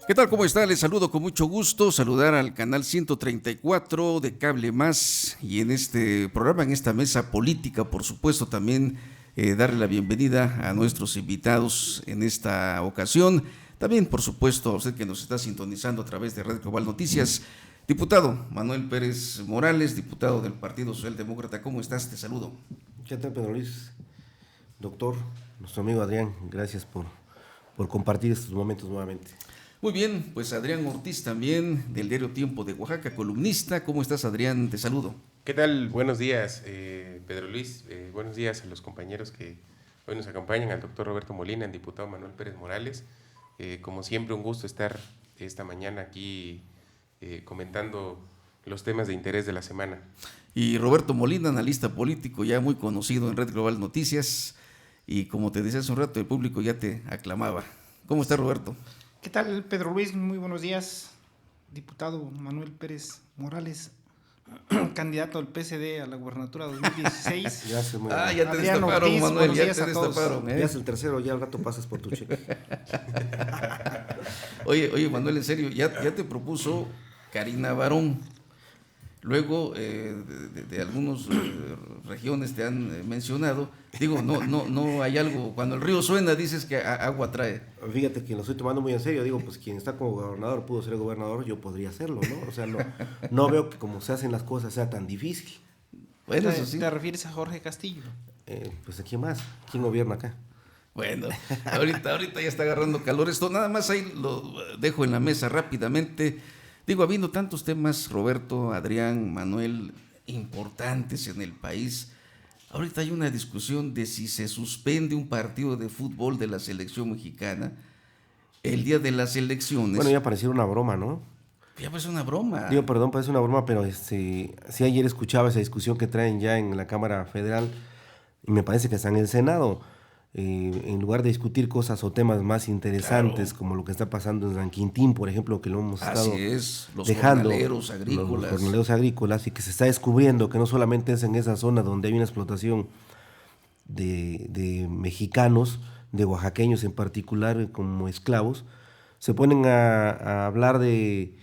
¿Qué tal? ¿Cómo está? Les saludo con mucho gusto, saludar al canal 134 de Cable Más y en este programa, en esta mesa política, por supuesto, también darle la bienvenida a nuestros invitados en esta ocasión. También, por supuesto, a usted que nos está sintonizando a través de Red Global Noticias. Diputado Manuel Pérez Morales, diputado del Partido Socialdemócrata, ¿cómo estás? Te saludo. ¿Qué tal, Pedro Luis? Doctor, nuestro amigo Adrián, gracias por compartir estos momentos nuevamente. Muy bien, pues Adrián Ortiz también, del diario Tiempo de Oaxaca, columnista. ¿Cómo estás, Adrián? Te saludo. ¿Qué tal? Buenos días, Pedro Luis. Buenos días a los compañeros que hoy nos acompañan, al doctor Roberto Molina, al diputado Manuel Pérez Morales. Como siempre, un gusto estar esta mañana aquí comentando los temas de interés de la semana. Y Roberto Molina, analista político ya muy conocido en Red Global Noticias. Y como te decía hace un rato, el público ya te aclamaba. ¿Cómo está, Roberto? ¿Qué tal, Pedro Luis? Muy buenos días. Diputado Manuel Pérez Morales, candidato del PSD a la gubernatura 2016. Ya se me... Ya te Adrián destaparon, Ortiz, Manuel, buenos ya días te a todos. destaparon. Ya es el tercero, ya al rato pasas por tu cheque. Oye, Manuel, en serio, ya te propuso Karina Barón. Luego, de algunas regiones te han mencionado. Digo, no hay algo. Cuando el río suena, dices que agua trae. Fíjate que lo estoy tomando muy en serio. Digo, pues quien está como gobernador pudo ser gobernador, yo podría hacerlo, ¿no? O sea, no veo que como se hacen las cosas sea tan difícil. Bueno, eso sí. ¿Te refieres a Jorge Castillo? Pues ¿a quién más? ¿Quién gobierna acá? Bueno, ahorita ya está agarrando calor esto. Nada más ahí lo dejo en la mesa rápidamente. Digo, habiendo tantos temas, Roberto, Adrián, Manuel, importantes en el país, ahorita hay una discusión de si se suspende un partido de fútbol de la selección mexicana el día de las elecciones. Bueno, ya pareciera una broma, ¿no? Ya parece una broma. Digo, perdón, parece una broma, pero sí ayer escuchaba esa discusión que traen ya en la Cámara Federal y me parece que está en el Senado. En lugar de discutir cosas o temas más interesantes, Claro, como lo que está pasando en San Quintín, por ejemplo, que lo hemos estado así es, los dejando, jornaleros agrícolas. los jornaleros agrícolas, y que se está descubriendo que no solamente es en esa zona donde hay una explotación de mexicanos, de oaxaqueños en particular, como esclavos, se ponen a hablar de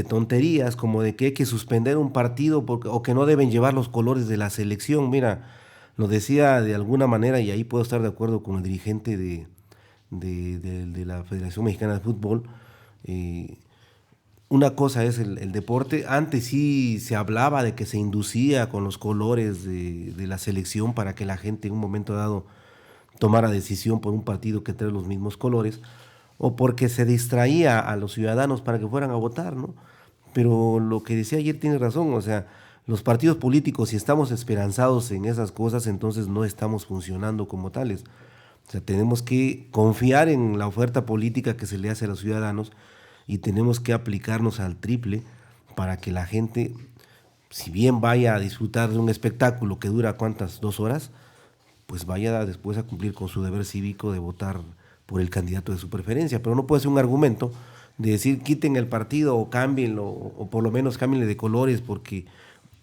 tonterías, como de que hay que suspender un partido o que no deben llevar los colores de la selección. Mira, lo decía de alguna manera, y ahí puedo estar de acuerdo con el dirigente de la Federación Mexicana de Fútbol. Una cosa es el deporte. Antes sí se hablaba de que se inducía con los colores de la selección para que la gente en un momento dado tomara decisión por un partido que trae los mismos colores, o porque se distraía a los ciudadanos para que fueran a votar, ¿no? Pero lo que decía ayer tiene razón, o sea, los partidos políticos, si estamos esperanzados en esas cosas, entonces no estamos funcionando como tales. O sea, tenemos que confiar en la oferta política que se le hace a los ciudadanos y tenemos que aplicarnos al triple para que la gente, si bien vaya a disfrutar de un espectáculo que dura, ¿cuántas? 2 horas, pues vaya después a cumplir con su deber cívico de votar por el candidato de su preferencia. Pero no puede ser un argumento de decir quiten el partido o cámbienlo, o por lo menos cámbienle de colores, porque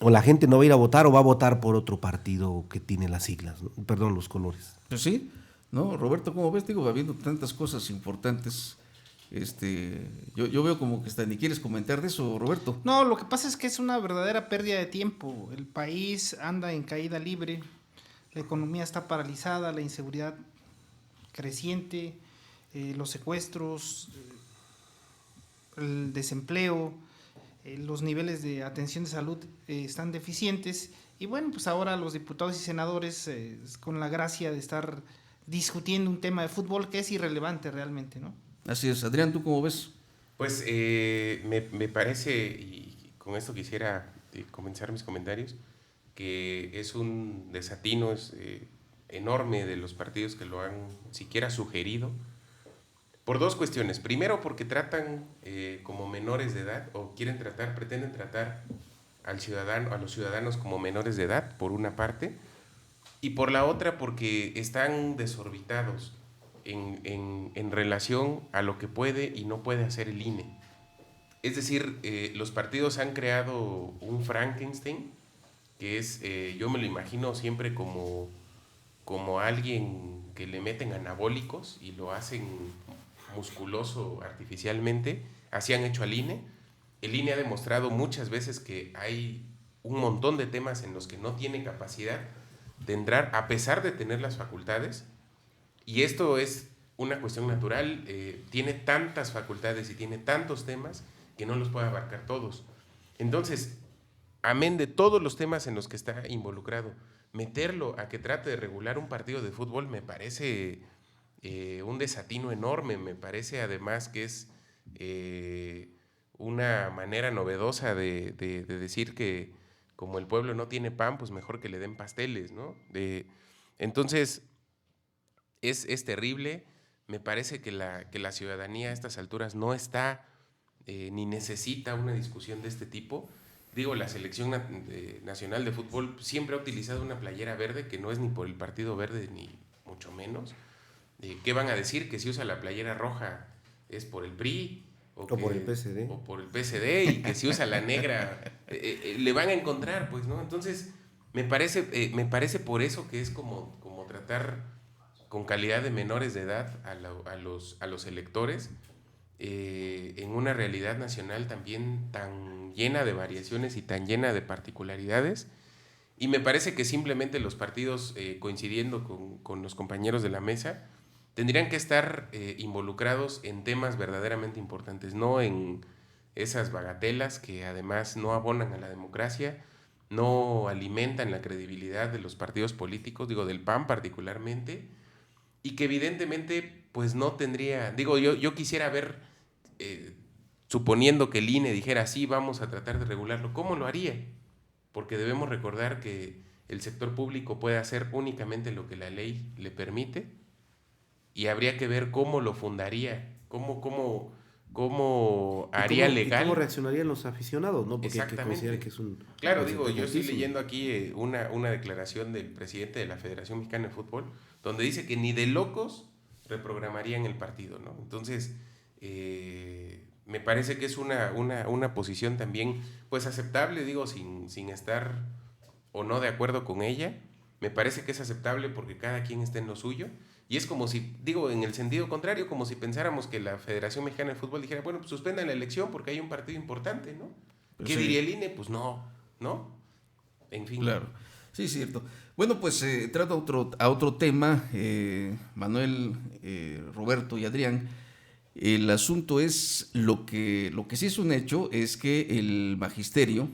o la gente no va a ir a votar o va a votar por otro partido que tiene las siglas, ¿no? Perdón, los colores. Pues sí, ¿no? Roberto, ¿cómo ves? Digo, habiendo tantas cosas importantes, yo veo como que hasta ni quieres comentar de eso, Roberto. No, lo que pasa es que es una verdadera pérdida de tiempo. El país anda en caída libre, la economía está paralizada, la inseguridad creciente, los secuestros, el desempleo, los niveles de atención de salud están deficientes, y bueno, pues ahora los diputados y senadores, con la gracia de estar discutiendo un tema de fútbol que es irrelevante realmente, ¿no? Así es. Adrián, ¿tú cómo ves? Pues me parece, y con esto quisiera comenzar mis comentarios, que es un desatino enorme de los partidos que lo han siquiera sugerido, por dos cuestiones. Primero, porque tratan como menores de edad, o pretenden tratar a los ciudadanos como menores de edad, por una parte, y por la otra, porque están desorbitados en relación a lo que puede y no puede hacer el INE. Es decir, los partidos han creado un Frankenstein, que es, yo me lo imagino siempre como alguien que le meten anabólicos y lo hacen musculoso artificialmente. Así han hecho al INE. El INE ha demostrado muchas veces que hay un montón de temas en los que no tiene capacidad de entrar, a pesar de tener las facultades. Y esto es una cuestión natural. Tiene tantas facultades y tiene tantos temas que no los puede abarcar todos. Entonces, amén de todos los temas en los que está involucrado, meterlo a que trate de regular un partido de fútbol me parece un desatino enorme. Me parece además que es una manera novedosa de decir que como el pueblo no tiene pan, pues mejor que le den pasteles, ¿no? Entonces, es terrible. Me parece que la ciudadanía a estas alturas no está ni necesita una discusión de este tipo. Digo, la selección nacional de fútbol siempre ha utilizado una playera verde, que no es ni por el Partido Verde ni mucho menos. ¿Qué van a decir? Que si usa la playera roja es por el PRI o por el PSD. O por el PSD, y que si usa la negra le van a encontrar, pues, ¿no? Entonces, me parece por eso que es como tratar con calidad de menores de edad a los electores, en una realidad nacional también tan llena de variaciones y tan llena de particularidades. Y me parece que simplemente los partidos, coincidiendo con los compañeros de la mesa, tendrían que estar involucrados en temas verdaderamente importantes, no en esas bagatelas que además no abonan a la democracia, no alimentan la credibilidad de los partidos políticos, digo, del PAN particularmente, y que evidentemente pues no tendría, digo, yo quisiera ver, suponiendo que el INE dijera sí, vamos a tratar de regularlo, ¿cómo lo haría? Porque debemos recordar que el sector público puede hacer únicamente lo que la ley le permite, y habría que ver cómo lo fundaría, cómo haría legal. ¿Y cómo reaccionarían los aficionados? ¿No? Porque exactamente. Hay que que es un... Claro, digo, yo estoy leyendo aquí una declaración del presidente de la Federación Mexicana de Fútbol, donde dice que ni de locos reprogramarían el partido, ¿no? Entonces, me parece que es una posición también, pues, aceptable, digo, sin estar o no de acuerdo con ella. Me parece que es aceptable porque cada quien está en lo suyo. Y es como si, digo, en el sentido contrario, como si pensáramos que la Federación Mexicana de Fútbol dijera, bueno, pues suspendan la elección porque hay un partido importante, ¿no? Pues ¿qué diría el INE? Pues no. En fin. Claro, sí, cierto. Bueno, pues trata a otro tema, Manuel, Roberto y Adrián. El asunto es lo que sí es un hecho, es que el magisterio,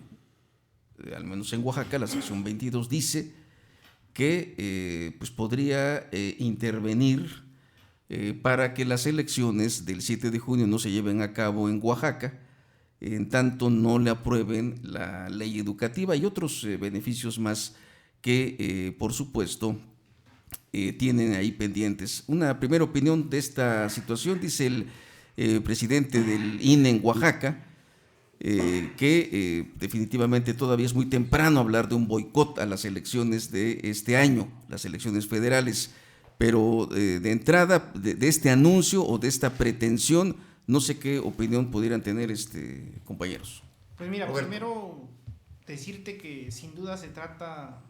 al menos en Oaxaca, la sección 22 dice que pues podría intervenir para que las elecciones del 7 de junio no se lleven a cabo en Oaxaca, en tanto no le aprueben la ley educativa y otros beneficios más que, por supuesto, tienen ahí pendientes. Una primera opinión de esta situación, dice el presidente del INE en Oaxaca, que definitivamente todavía es muy temprano hablar de un boicot a las elecciones de este año, las elecciones federales, pero de entrada de este anuncio o de esta pretensión, no sé qué opinión pudieran tener compañeros. Pues mira, primero decirte que sin duda se trata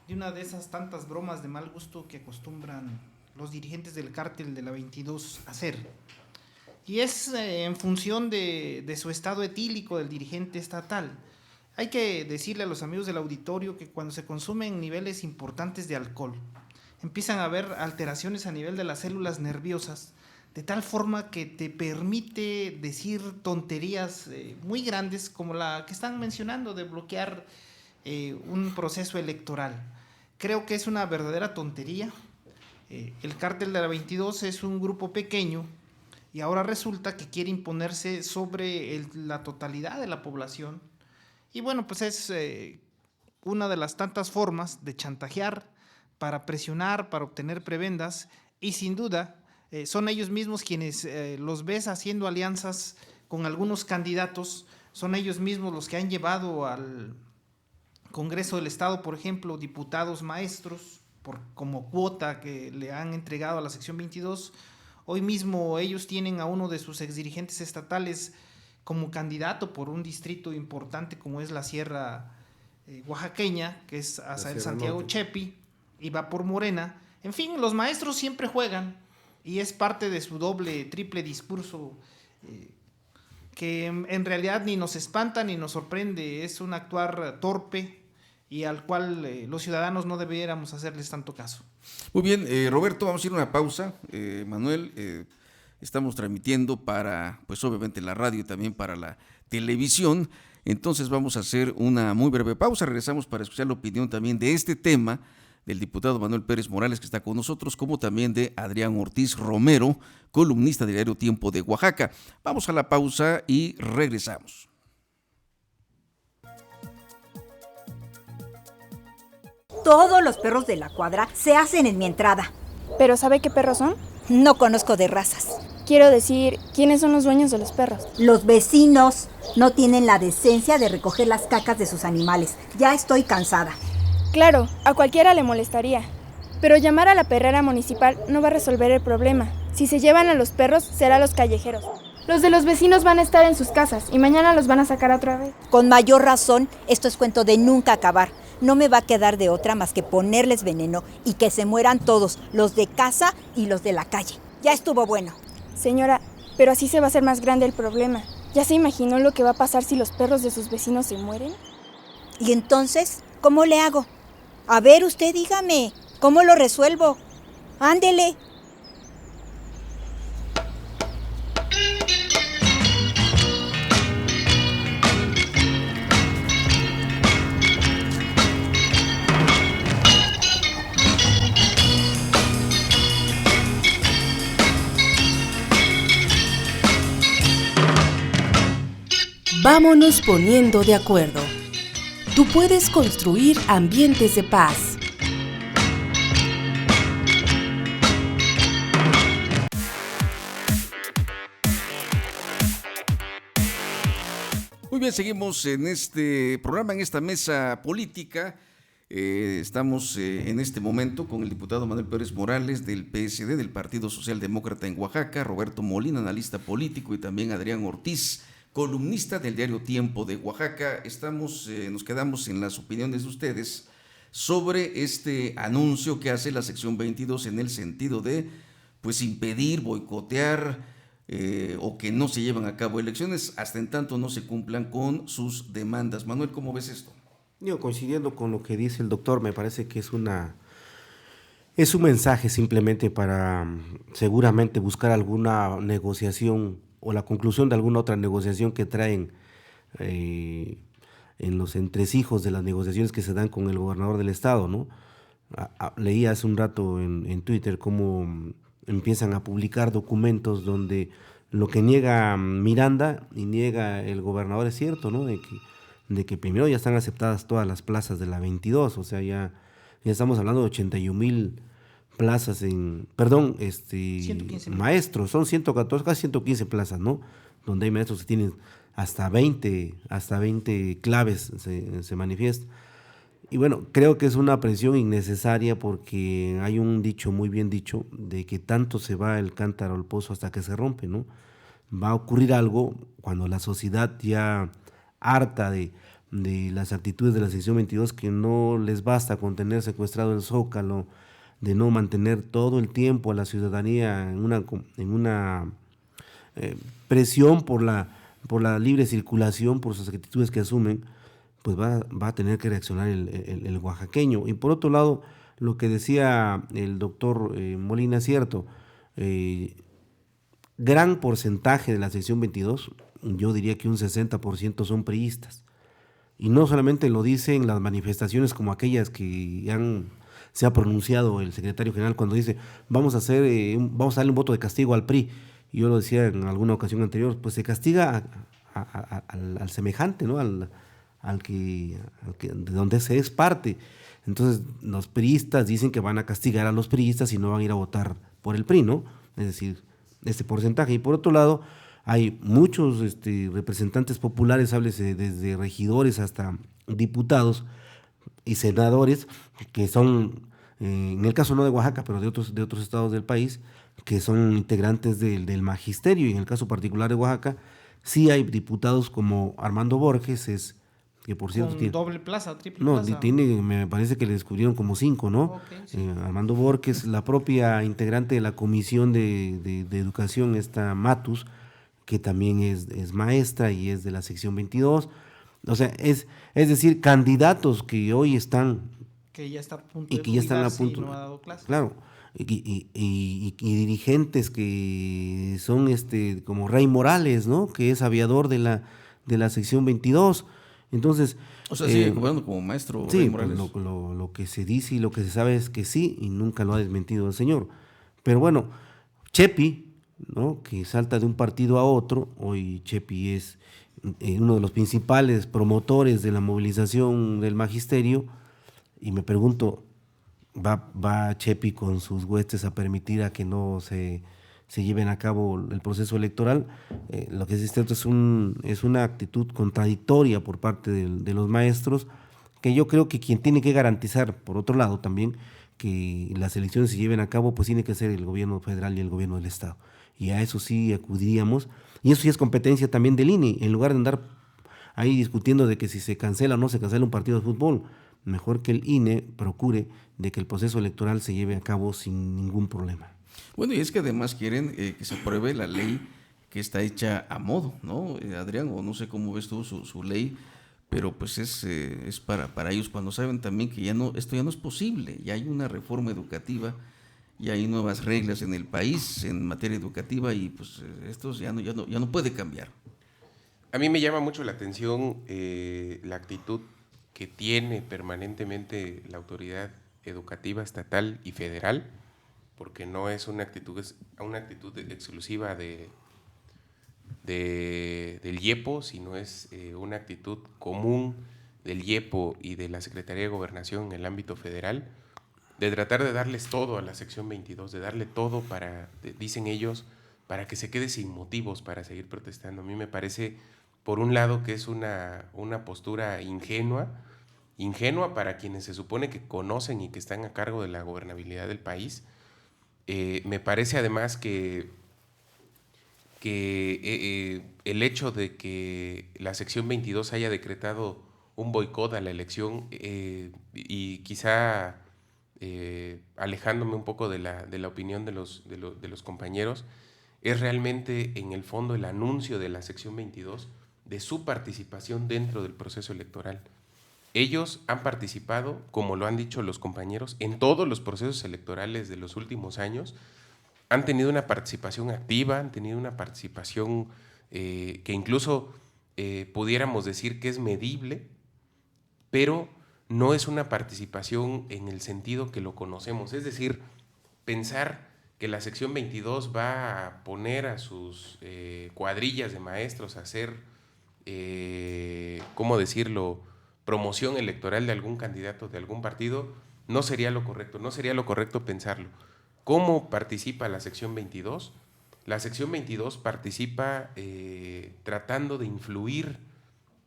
de una de esas tantas bromas de mal gusto que acostumbran los dirigentes del cártel de la 22 a hacer. Y es en función de su estado etílico del dirigente estatal. Hay que decirle a los amigos del auditorio que cuando se consumen niveles importantes de alcohol, empiezan a haber alteraciones a nivel de las células nerviosas, de tal forma que te permite decir tonterías muy grandes como la que están mencionando de bloquear un proceso electoral. Creo que es una verdadera tontería. El cártel de la 22 es un grupo pequeño y ahora resulta que quiere imponerse sobre la totalidad de la población. Y bueno, pues es una de las tantas formas de chantajear para presionar, para obtener prebendas, y sin duda son ellos mismos quienes los ves haciendo alianzas con algunos candidatos, son ellos mismos los que han llevado al Congreso del Estado, por ejemplo, diputados maestros, como cuota que le han entregado a la sección 22. Hoy mismo ellos tienen a uno de sus exdirigentes estatales como candidato por un distrito importante como es la Sierra Oaxaqueña, que es Asael Santiago Chepi, y va por Morena. En fin, los maestros siempre juegan y es parte de su doble, triple discurso, que en realidad ni nos espanta ni nos sorprende, es un actuar torpe y al cual los ciudadanos no debiéramos hacerles tanto caso. Muy bien, Roberto, vamos a ir a una pausa. Manuel, estamos transmitiendo para, pues obviamente la radio y también para la televisión, entonces vamos a hacer una muy breve pausa, regresamos para escuchar la opinión también de este tema del diputado Manuel Pérez Morales, que está con nosotros, como también de Adrián Ortiz Romero, columnista del diario Tiempo de Oaxaca. Vamos a la pausa y regresamos. Todos los perros de la cuadra se hacen en mi entrada. ¿Pero sabe qué perros son? No conozco de razas. Quiero decir, ¿quiénes son los dueños de los perros? Los vecinos no tienen la decencia de recoger las cacas de sus animales. Ya estoy cansada. Claro, a cualquiera le molestaría. Pero llamar a la perrera municipal no va a resolver el problema. Si se llevan a los perros, será a los callejeros. Los de los vecinos van a estar en sus casas y mañana los van a sacar otra vez. Con mayor razón, esto es cuento de nunca acabar. No me va a quedar de otra más que ponerles veneno y que se mueran todos, los de casa y los de la calle. Ya estuvo bueno. Señora, pero así se va a hacer más grande el problema. ¿Ya se imaginó lo que va a pasar si los perros de sus vecinos se mueren? ¿Y entonces cómo le hago? A ver, usted dígame, ¿cómo lo resuelvo? Ándele. Vámonos poniendo de acuerdo. Tú puedes construir ambientes de paz. Muy bien, seguimos en este programa, en esta mesa política. Estamos en este momento con el diputado Manuel Pérez Morales del PSD, del Partido Socialdemócrata en Oaxaca, Roberto Molina, analista político, y también Adrián Ortiz, columnista del diario Tiempo de Oaxaca. Nos quedamos en las opiniones de ustedes sobre este anuncio que hace la sección 22 en el sentido de, pues, impedir, boicotear o que no se lleven a cabo elecciones hasta en tanto no se cumplan con sus demandas. Manuel, ¿cómo ves esto? Yo, coincidiendo con lo que dice el doctor, me parece que es un mensaje simplemente para seguramente buscar alguna negociación o la conclusión de alguna otra negociación que traen en los entresijos de las negociaciones que se dan con el gobernador del estado, ¿no? Leí hace un rato en Twitter cómo empiezan a publicar documentos donde lo que niega Miranda y niega el gobernador es cierto, ¿no? De que primero ya están aceptadas todas las plazas de la 22, o sea, ya estamos hablando de 81,000 plazas 115 maestros, son 114, casi 115 plazas, ¿no? Donde hay maestros que tienen hasta 20 claves, se manifiesta. Y bueno, creo que es una presión innecesaria porque hay un dicho, muy bien dicho, de que tanto se va el cántaro al pozo hasta que se rompe, ¿no? Va a ocurrir algo cuando la sociedad ya harta de las actitudes de la sección 22, que no les basta con tener secuestrado el Zócalo, de no mantener todo el tiempo a la ciudadanía en una presión por la libre circulación, por sus actitudes que asumen, pues va a tener que reaccionar el oaxaqueño. Y por otro lado, lo que decía el doctor Molina es cierto, gran porcentaje de la sección 22, yo diría que un 60% son priistas. Y no solamente lo dicen las manifestaciones como aquellas que se ha pronunciado el secretario general cuando dice vamos a darle un voto de castigo al PRI. Y yo lo decía en alguna ocasión anterior, pues se castiga al semejante, ¿no? al que de donde se es parte. Entonces los priistas dicen que van a castigar a los priistas y no van a ir a votar por el PRI, ¿no? Es decir, este porcentaje. Y por otro lado, hay muchos representantes populares, háblese desde regidores hasta diputados y senadores, que son, en el caso no de Oaxaca, pero de otros estados del país, que son integrantes del magisterio. Y en el caso particular de Oaxaca, sí hay diputados como Armando Borges, es que por cierto Con doble plaza, triple no, plaza. me parece que le descubrieron como 5, ¿no? Ok, sí. Armando Borges, la propia integrante de la comisión de educación, esta Matus, que también es maestra y es de la sección 22. O sea, es decir, candidatos que hoy están Que ya está a punto y de que ya están a jubilarse y punto, no ha dado clases. claro, y dirigentes que son como Rey Morales, ¿no? Que es aviador de la sección 22. Entonces, O sea, sigue cobrando como maestro Rey sí, pues Morales. lo que se dice y lo que se sabe es que sí, y nunca lo ha desmentido el señor. Pero bueno, Chepi, ¿no? Que salta de un partido a otro, hoy Chepi es uno de los principales promotores de la movilización del magisterio, y me pregunto, ¿va Chepi con sus huestes a permitir a que no se lleven a cabo el proceso electoral? Lo que existe es una actitud contradictoria por parte de los maestros, que yo creo que quien tiene que garantizar, por otro lado también, que las elecciones se lleven a cabo, pues tiene que ser el gobierno federal y el gobierno del estado. Y a eso sí acudiríamos, y eso sí es competencia también del INE, en lugar de andar ahí discutiendo de que si se cancela o no se cancela un partido de fútbol. Mejor que el INE procure de que el proceso electoral se lleve a cabo sin ningún problema. Bueno, y es que además quieren que se apruebe la ley que está hecha a modo, ¿no, Adrián? O no sé cómo ves tú su ley, pero pues es para ellos cuando saben también que esto ya no es posible, ya hay una reforma educativa, ya hay nuevas reglas en el país en materia educativa y pues esto ya no puede cambiar. A mí me llama mucho la atención la actitud que tiene permanentemente la autoridad educativa estatal y federal, porque no es una actitud exclusiva del IEPO, sino es una actitud común del IEPO y de la Secretaría de Gobernación en el ámbito federal, de tratar de darles todo a la sección 22, de darle todo dicen ellos, para que se quede sin motivos para seguir protestando. A mí me parece, por un lado, que es una postura ingenua para quienes se supone que conocen y que están a cargo de la gobernabilidad del país. Me parece además que el hecho de que la sección 22 haya decretado un boicot a la elección y quizá alejándome un poco de la opinión de los compañeros, es realmente en el fondo el anuncio de la sección 22 de su participación dentro del proceso electoral. Ellos han participado, como lo han dicho los compañeros, en todos los procesos electorales de los últimos años. Han tenido una participación activa, han tenido una participación que incluso pudiéramos decir que es medible, pero no es una participación en el sentido que lo conocemos. Es decir, pensar que la sección 22 va a poner a sus cuadrillas de maestros a hacer, ¿cómo decirlo?, promoción electoral de algún candidato de algún partido, no sería lo correcto pensarlo. ¿Cómo participa la sección 22? La sección 22 participa tratando de influir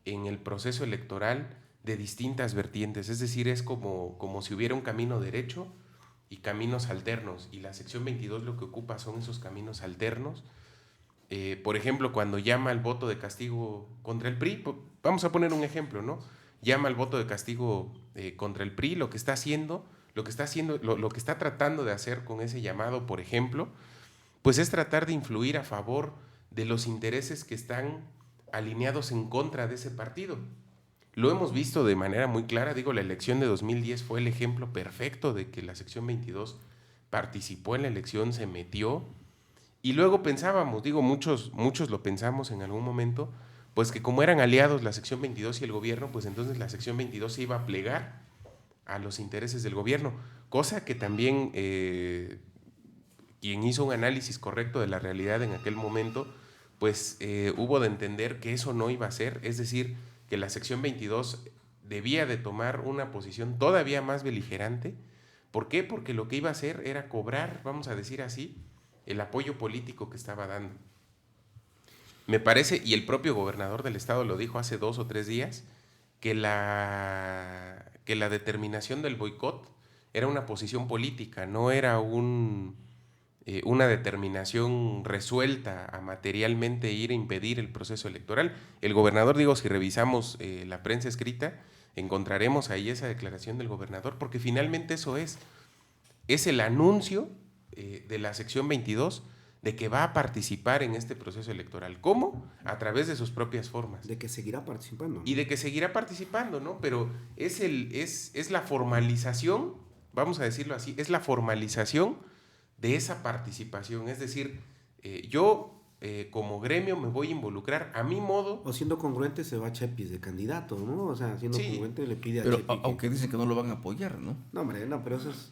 en el proceso electoral de distintas vertientes, es decir, es como si hubiera un camino derecho y caminos alternos, y la sección 22 lo que ocupa son esos caminos alternos. Por ejemplo, cuando llama al voto de castigo contra el PRI, vamos a poner un ejemplo, ¿no? Llama al voto de castigo contra el PRI, lo que está tratando de hacer con ese llamado, por ejemplo, pues es tratar de influir a favor de los intereses que están alineados en contra de ese partido. Lo hemos visto de manera muy clara, la elección de 2010 fue el ejemplo perfecto de que la sección 22 participó en la elección, se metió, y luego pensábamos, muchos lo pensamos en algún momento, pues que como eran aliados la sección 22 y el gobierno, pues entonces la sección 22 se iba a plegar a los intereses del gobierno, cosa que también quien hizo un análisis correcto de la realidad en aquel momento, pues hubo de entender que eso no iba a ser, es decir, que la sección 22 debía de tomar una posición todavía más beligerante. ¿Por qué? Porque lo que iba a hacer era cobrar, vamos a decir así, el apoyo político que estaba dando. Me parece, y el propio gobernador del estado lo dijo hace 2 o 3 días, que la determinación del boicot era una posición política, no era un una determinación resuelta a materialmente ir a impedir el proceso electoral. El gobernador, digo, si revisamos la prensa escrita, encontraremos ahí esa declaración del gobernador, porque finalmente eso es el anuncio de la sección 22 de que va a participar en este proceso electoral. ¿Cómo? A través de sus propias formas. De que seguirá participando, ¿no? Y de que seguirá participando, ¿no? Pero es la formalización, vamos a decirlo así, es la formalización de esa participación. Es decir, yo como gremio me voy a involucrar a mi modo. O siendo congruente se va Chepis de candidato, ¿no? O sea, siendo congruente le pide a pero Chepis. aunque dicen que no lo van a apoyar, ¿no? No, hombre, no, pero eso es...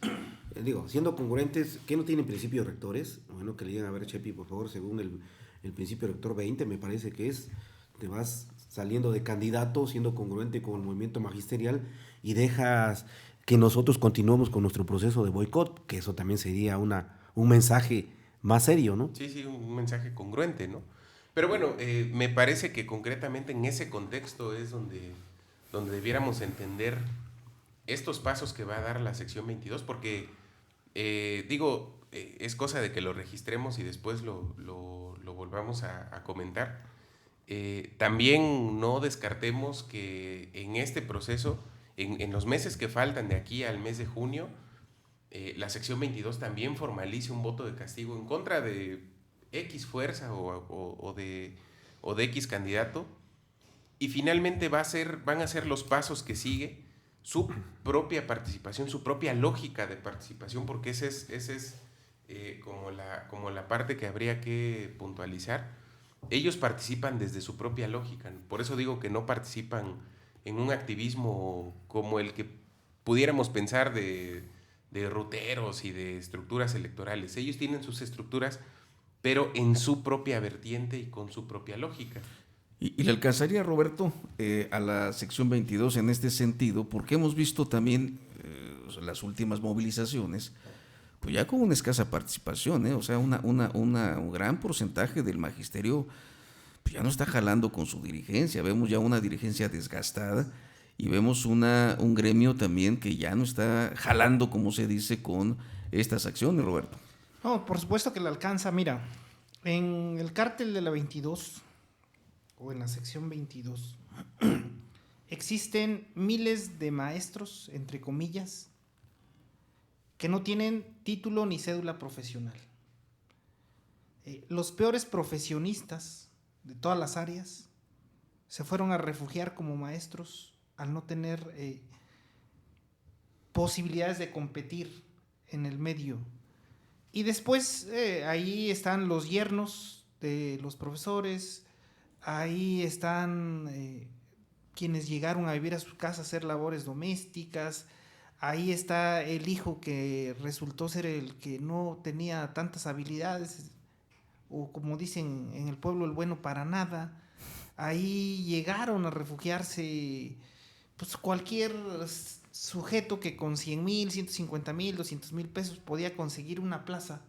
digo, siendo congruentes, ¿qué no tienen principios rectores? Bueno, que le digan a ver, Chepi, por favor, según el principio rector 20, me parece que es, te vas saliendo de candidato, siendo congruente con el movimiento magisterial y dejas que nosotros continuemos con nuestro proceso de boicot, que eso también sería un mensaje más serio, ¿no? Sí, un mensaje congruente, ¿no? Pero bueno, me parece que concretamente en ese contexto es donde debiéramos entender estos pasos que va a dar la sección 22, porque es cosa de que lo registremos y después lo volvamos a comentar. También no descartemos que en este proceso, en los meses que faltan de aquí al mes de junio, la sección 22 también formalice un voto de castigo en contra de X fuerza o de X candidato, y finalmente van a ser los pasos que sigue su propia participación, su propia lógica de participación, porque esa es como la parte que habría que puntualizar. Ellos participan desde su propia lógica, por eso digo que no participan en un activismo como el que pudiéramos pensar de ruteros y de estructuras electorales. Ellos tienen sus estructuras, pero en su propia vertiente y con su propia lógica. ¿Y le alcanzaría, Roberto, a la sección 22 en este sentido? Porque hemos visto también las últimas movilizaciones, pues ya con una escasa participación, o sea, un gran porcentaje del magisterio pues ya no está jalando con su dirigencia. Vemos ya una dirigencia desgastada y vemos un gremio también que ya no está jalando, como se dice, con estas acciones, Roberto. No, por supuesto que le alcanza. Mira, en el cártel de la 22 o en la sección 22 existen miles de maestros, entre comillas, que no tienen título ni cédula profesional. Los peores profesionistas de todas las áreas se fueron a refugiar como maestros al no tener posibilidades de competir en el medio. Y después ahí están los yernos de los profesores, ahí están quienes llegaron a vivir a su casa a hacer labores domésticas, ahí está el hijo que resultó ser el que no tenía tantas habilidades, o como dicen en el pueblo, el bueno para nada. Ahí llegaron a refugiarse pues cualquier sujeto que con 100,000, 150,000, 200,000 pesos podía conseguir una plaza,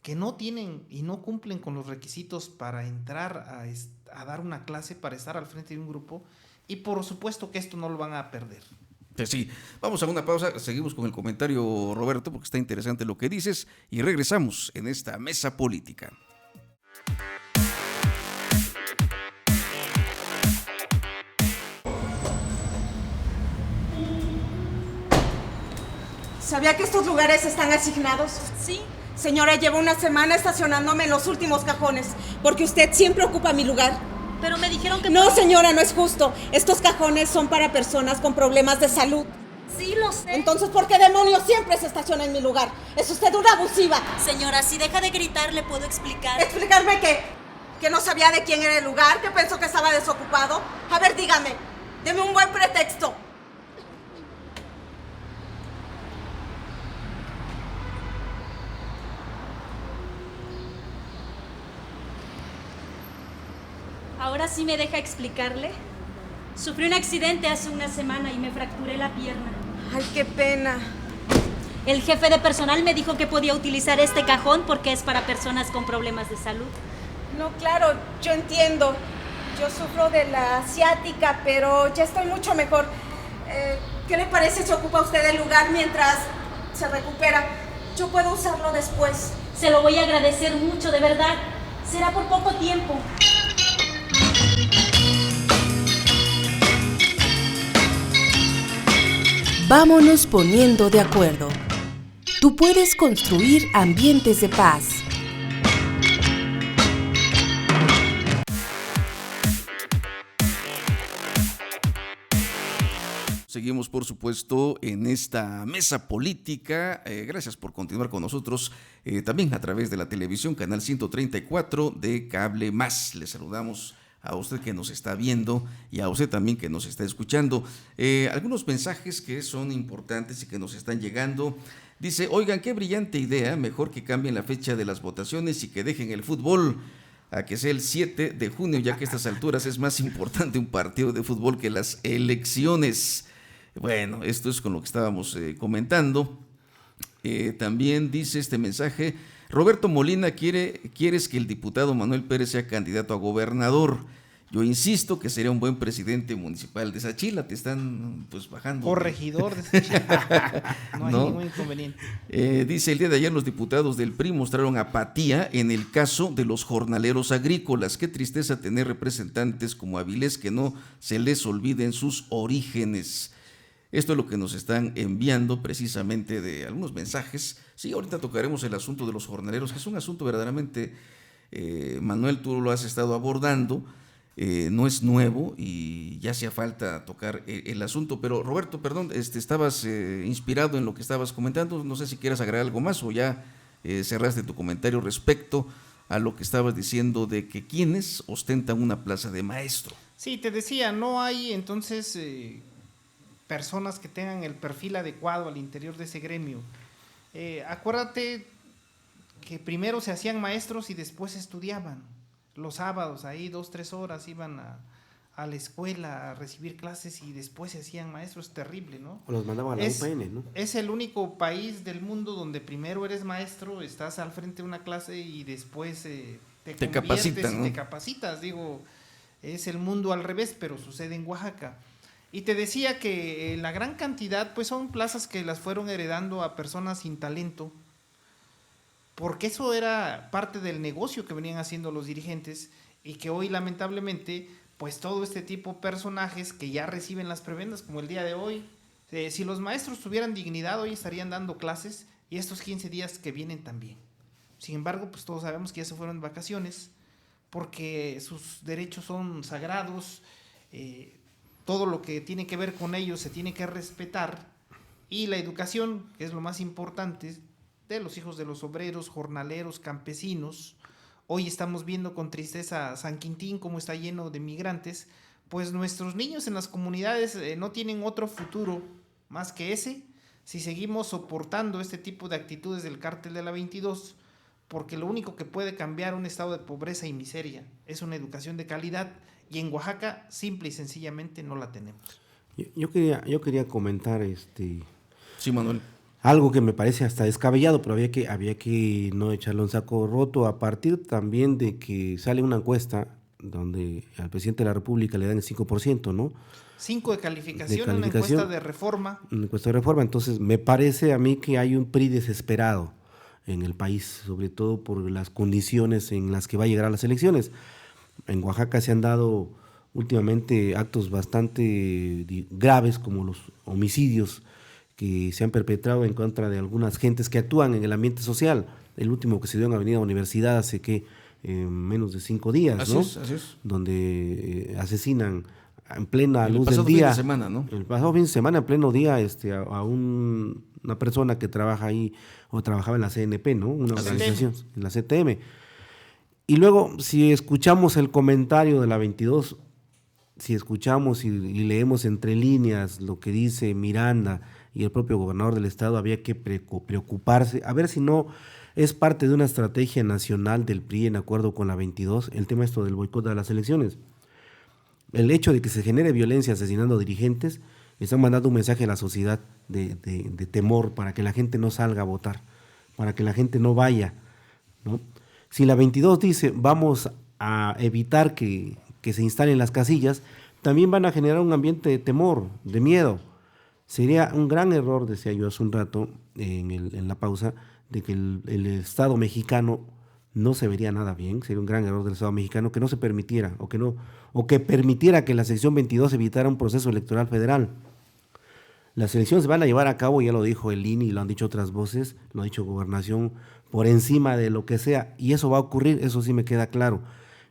que no tienen y no cumplen con los requisitos para entrar a dar una clase, para estar al frente de un grupo, y por supuesto que esto no lo van a perder. Sí, vamos a una pausa, seguimos con el comentario, Roberto, porque está interesante lo que dices, y regresamos en esta mesa política. ¿Sabía que estos lugares están asignados? Sí. Señora, llevo una semana estacionándome en los últimos cajones, porque usted siempre ocupa mi lugar. Pero me dijeron que... No, señora, no es justo. Estos cajones son para personas con problemas de salud. Sí, lo sé. Entonces, ¿por qué demonios siempre se estaciona en mi lugar? Es usted una abusiva. Señora, si deja de gritar, ¿le puedo explicar? ¿Explicarme qué? ¿Que no sabía de quién era el lugar? ¿Que pensó que estaba desocupado? A ver, dígame. Deme un buen pretexto. Ahora sí me deja explicarle. Sufrí un accidente hace una semana y me fracturé la pierna. Ay, qué pena. El jefe de personal me dijo que podía utilizar este cajón porque es para personas con problemas de salud. No, claro, yo entiendo. Yo sufro de la ciática, pero ya estoy mucho mejor. ¿Qué le parece si ocupa usted el lugar mientras se recupera? Yo puedo usarlo después. Se lo voy a agradecer mucho, de verdad. Será por poco tiempo. Vámonos poniendo de acuerdo. Tú puedes construir ambientes de paz. Seguimos, por supuesto, en esta mesa política. Gracias por continuar con nosotros, también a través de la televisión, canal 134 de Cable Más. Le saludamos a usted que nos está viendo y a usted también que nos está escuchando. Algunos mensajes que son importantes y que nos están llegando. Dice, oigan, qué brillante idea, mejor que cambien la fecha de las votaciones y que dejen el fútbol a que sea el 7 de junio, ya que a estas alturas es más importante un partido de fútbol que las elecciones. Bueno, esto es con lo que estábamos comentando. También dice este mensaje, Roberto Molina, ¿quieres que el diputado Manuel Pérez sea candidato a gobernador? Yo insisto que sería un buen presidente municipal de Sachila. Te están pues bajando. Corregidor de Sachila. No hay ningún inconveniente. Dice, el día de ayer los diputados del PRI mostraron apatía en el caso de los jornaleros agrícolas. Qué tristeza tener representantes como Avilés que no se les olviden sus orígenes. Esto es lo que nos están enviando precisamente de algunos mensajes. Sí, ahorita tocaremos el asunto de los jornaleros, que es un asunto verdaderamente, Manuel, tú lo has estado abordando, no es nuevo y ya hacía falta tocar el asunto. Pero Roberto, perdón, estabas inspirado en lo que estabas comentando, no sé si quieras agregar algo más o ya cerraste tu comentario respecto a lo que estabas diciendo de que quienes ostentan una plaza de maestro. Sí, te decía, no hay entonces personas que tengan el perfil adecuado al interior de ese gremio. Acuérdate que primero se hacían maestros y después estudiaban. Los sábados, ahí 2-3 horas iban a la escuela a recibir clases y después se hacían maestros. Terrible, ¿no? O los mandaban a la UPN, ¿no? Es el único país del mundo donde primero eres maestro, estás al frente de una clase y después te capacitan, ¿no? Te capacitas. Digo, es el mundo al revés, pero sucede en Oaxaca. Y te decía que la gran cantidad pues son plazas que las fueron heredando a personas sin talento, porque eso era parte del negocio que venían haciendo los dirigentes y que hoy lamentablemente pues todo este tipo de personajes que ya reciben las prebendas, como el día de hoy, si los maestros tuvieran dignidad hoy estarían dando clases y estos 15 días que vienen también. Sin embargo, pues todos sabemos que ya se fueron de vacaciones porque sus derechos son sagrados, todo lo que tiene que ver con ellos se tiene que respetar, y la educación, que es lo más importante, de los hijos de los obreros, jornaleros, campesinos. Hoy estamos viendo con tristeza San Quintín, cómo está lleno de migrantes, pues nuestros niños en las comunidades no tienen otro futuro más que ese, si seguimos soportando este tipo de actitudes del cártel de la 22, porque lo único que puede cambiar un estado de pobreza y miseria es una educación de calidad, y en Oaxaca simple y sencillamente no la tenemos. Yo quería comentar Sí, Manuel. algo que me parece hasta descabellado, pero había que no echarle un saco roto, a partir también de que sale una encuesta donde al presidente de la República le dan el 5%, ¿no? 5 de calificación, una encuesta de reforma. Una encuesta de reforma, entonces me parece a mí que hay un PRI desesperado en el país, sobre todo por las condiciones en las que va a llegar a las elecciones. En Oaxaca se han dado últimamente actos bastante graves, como los homicidios que se han perpetrado en contra de algunas gentes que actúan en el ambiente social. El último que se dio en Avenida Universidad hace menos de 5 días, así ¿no? Así es. Donde asesinan en plena luz del pasado día. fin de semana, ¿no? El pasado fin de semana, en pleno día, a una persona que trabaja ahí, o trabajaba en la CNP, ¿no? Una organización, en la CTM. Y luego, si escuchamos el comentario de la 22, si escuchamos y leemos entre líneas lo que dice Miranda y el propio gobernador del estado, había que preocuparse, a ver si no es parte de una estrategia nacional del PRI en acuerdo con la 22, el tema esto del boicot a las elecciones. El hecho de que se genere violencia asesinando dirigentes, están mandando un mensaje a la sociedad de temor para que la gente no salga a votar, para que la gente no vaya, ¿no? Si la 22 dice vamos a evitar que se instalen las casillas, también van a generar un ambiente de temor, de miedo. Sería un gran error, decía yo hace un rato en la pausa, de que el Estado mexicano no se vería nada bien, sería un gran error del Estado mexicano que no se permitiera o que permitiera que la sección 22 evitara un proceso electoral federal. Las elecciones se van a llevar a cabo, ya lo dijo el INE y lo han dicho otras voces, lo ha dicho Gobernación, por encima de lo que sea, y eso va a ocurrir, eso sí me queda claro.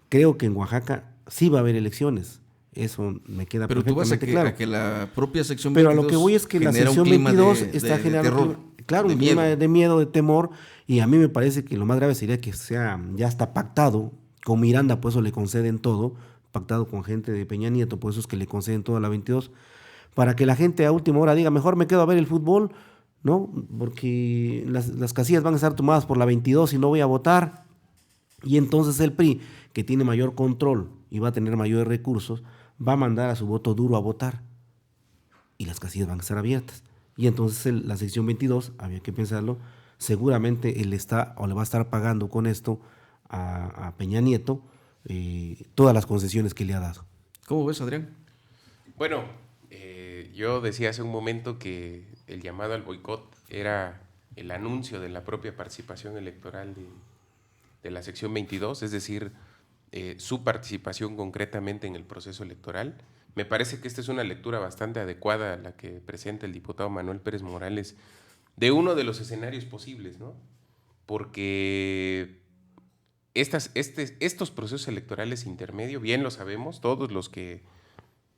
Creo que en Oaxaca sí va a haber elecciones, eso me queda pero perfectamente claro. claro. Pero tú vas a que la propia sección 22 pero a lo que voy es que la sección 22 está generando un clima de miedo, de temor, y a mí me parece que lo más grave sería que sea ya está pactado con Miranda, por eso le conceden todo, pactado con gente de Peña Nieto, por eso es que le conceden todo a la 22, para que la gente a última hora diga, mejor me quedo a ver el fútbol, ¿no? Porque las casillas van a estar tomadas por la 22 y no voy a votar, y entonces el PRI, que tiene mayor control y va a tener mayores recursos, va a mandar a su voto duro a votar, y las casillas van a estar abiertas. Y entonces la sección 22, había que pensarlo, seguramente él está o le va a estar pagando con esto a Peña Nieto todas las concesiones que le ha dado. ¿Cómo ves, Adrián? Bueno, yo decía hace un momento que el llamado al boicot era el anuncio de la propia participación electoral de la sección 22, es decir, su participación concretamente en el proceso electoral. Me parece que esta es una lectura bastante adecuada a la que presenta el diputado Manuel Pérez Morales de uno de los escenarios posibles, ¿no? Porque estos procesos electorales intermedios, bien lo sabemos, todos los que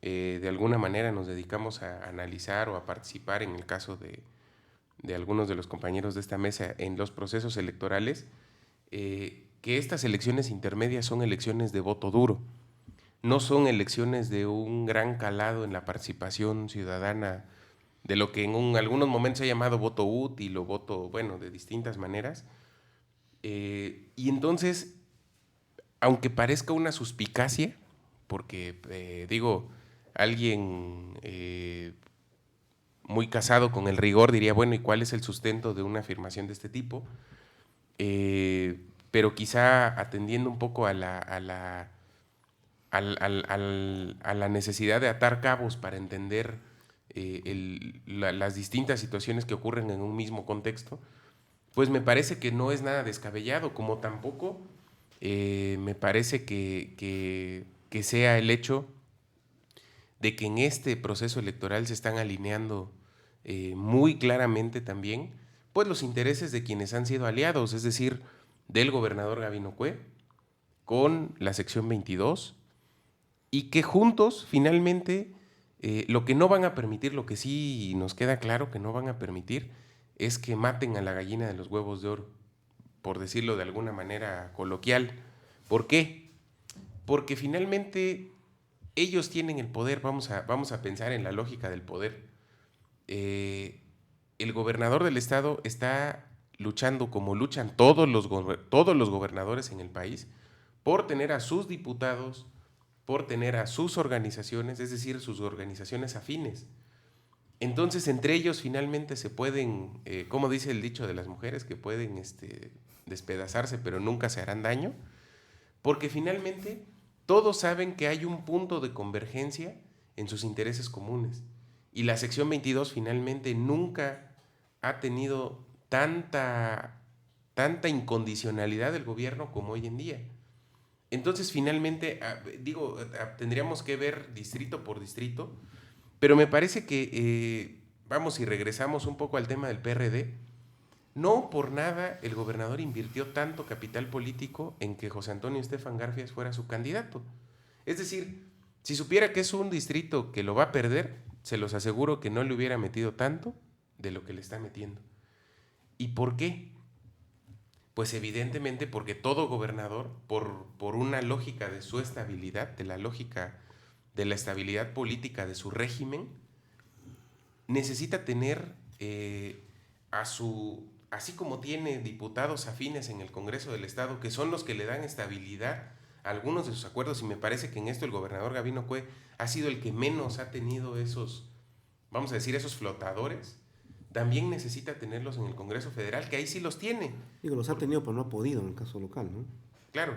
de alguna manera nos dedicamos a analizar o a participar, en el caso de algunos de los compañeros de esta mesa, en los procesos electorales, que estas elecciones intermedias son elecciones de voto duro. No son elecciones de un gran calado en la participación ciudadana, de lo que en algunos momentos se ha llamado voto útil o voto, bueno, de distintas maneras. Y entonces, aunque parezca una suspicacia, porque alguien muy casado con el rigor diría, bueno, ¿y cuál es el sustento de una afirmación de este tipo? Pero quizá atendiendo un poco a la necesidad de atar cabos para entender las distintas situaciones que ocurren en un mismo contexto, pues me parece que no es nada descabellado, como tampoco me parece que sea el hecho de que en este proceso electoral se están alineando muy claramente también pues los intereses de quienes han sido aliados, es decir, del gobernador Gabino Cue con la sección 22, y que juntos finalmente lo que no van a permitir, lo que sí nos queda claro que no van a permitir, es que maten a la gallina de los huevos de oro, por decirlo de alguna manera coloquial. ¿Por qué? Porque finalmente ellos tienen el poder, vamos a pensar en la lógica del poder. El gobernador del estado está luchando como luchan todos los gobernadores en el país por tener a sus diputados, por tener a sus organizaciones, es decir, sus organizaciones afines. Entonces, entre ellos finalmente se pueden, como dice el dicho de las mujeres, que pueden despedazarse, pero nunca se harán daño, porque finalmente todos saben que hay un punto de convergencia en sus intereses comunes. Y la sección 22 finalmente nunca ha tenido tanta incondicionalidad del gobierno como hoy en día. Entonces, finalmente, tendríamos que ver distrito por distrito, pero me parece que, si regresamos un poco al tema del PRD, no por nada el gobernador invirtió tanto capital político en que José Antonio Estefan Garfias fuera su candidato. Es decir, si supiera que es un distrito que lo va a perder, se los aseguro que no le hubiera metido tanto de lo que le está metiendo. ¿Y por qué? Pues evidentemente porque todo gobernador, por una lógica de su estabilidad, de la lógica de la estabilidad política de su régimen, necesita tener así como tiene diputados afines en el Congreso del Estado, que son los que le dan estabilidad a algunos de sus acuerdos, y me parece que en esto el gobernador Gabino Cue ha sido el que menos ha tenido esos flotadores. También necesita tenerlos en el Congreso Federal, que ahí sí los tiene. Los ha tenido, pero no ha podido en el caso local, ¿no? Claro,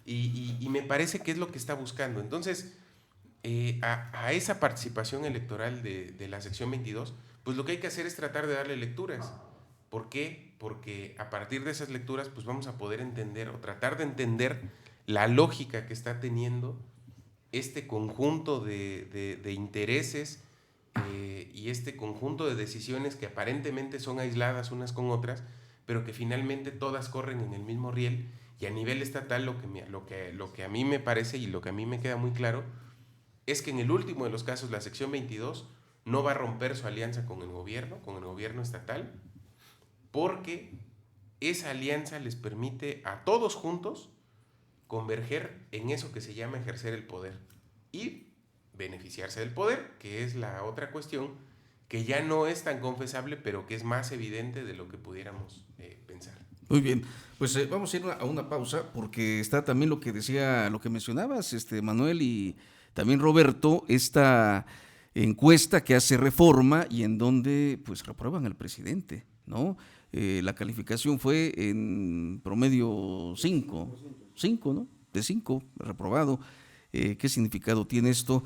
y me parece que es lo que está buscando. Entonces, a esa participación electoral de la sección 22, pues lo que hay que hacer es tratar de darle lecturas. ¿Por qué? porque a partir de esas lecturas pues vamos a poder entender o tratar de entender la lógica que está teniendo este conjunto de intereses y este conjunto de decisiones que aparentemente son aisladas unas con otras, pero que finalmente todas corren en el mismo riel. Y a nivel estatal lo que a mí me parece y lo que a mí me queda muy claro es que en el último de los casos la sección 22 no va a romper su alianza con el gobierno estatal, porque esa alianza les permite a todos juntos converger en eso que se llama ejercer el poder y beneficiarse del poder, que es la otra cuestión que ya no es tan confesable, pero que es más evidente de lo que pudiéramos pensar. Muy bien, pues vamos a ir a una pausa porque está también lo que mencionabas, Manuel y también Roberto, esta encuesta que hace Reforma y en donde pues reprueban al presidente, ¿no? La calificación fue en promedio 5, ¿no? De 5, reprobado. ¿Qué significado tiene esto?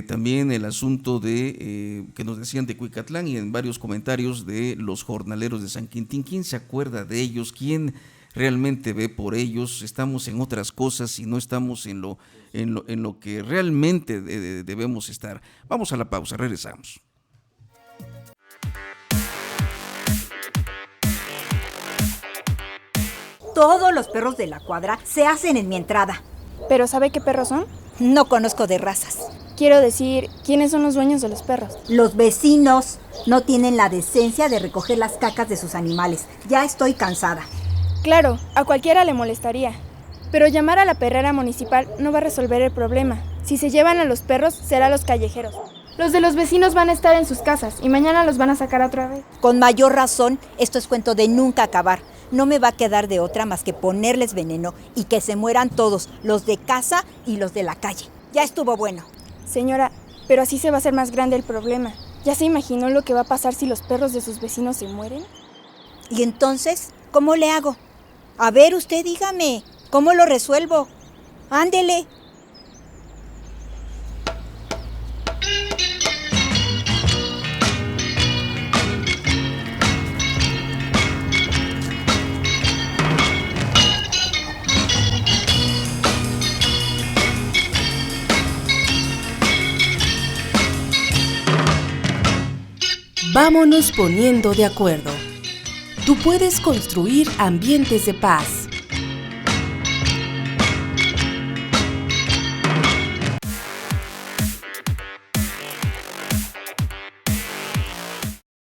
También el asunto de que nos decían de Cuicatlán y en varios comentarios de los jornaleros de San Quintín. ¿Quién se acuerda de ellos? ¿Quién realmente ve por ellos? Estamos en otras cosas y no estamos en lo que realmente debemos estar. Vamos a la pausa, regresamos. Todos los perros de la cuadra se hacen en mi entrada. ¿Pero sabe qué perros son? No conozco de razas. Quiero decir, ¿quiénes son los dueños de los perros? Los vecinos no tienen la decencia de recoger las cacas de sus animales. Ya estoy cansada. Claro, a cualquiera le molestaría. Pero llamar a la perrera municipal no va a resolver el problema. Si se llevan a los perros, será a los callejeros. Los de los vecinos van a estar en sus casas y mañana los van a sacar otra vez. Con mayor razón, esto es cuento de nunca acabar. No me va a quedar de otra más que ponerles veneno y que se mueran todos, los de casa y los de la calle. Ya estuvo bueno. Señora, pero así se va a hacer más grande el problema. ¿Ya se imaginó lo que va a pasar si los perros de sus vecinos se mueren? ¿Y entonces cómo le hago? A ver, usted dígame, ¿cómo lo resuelvo? Ándele. Vámonos poniendo de acuerdo. Tú puedes construir ambientes de paz.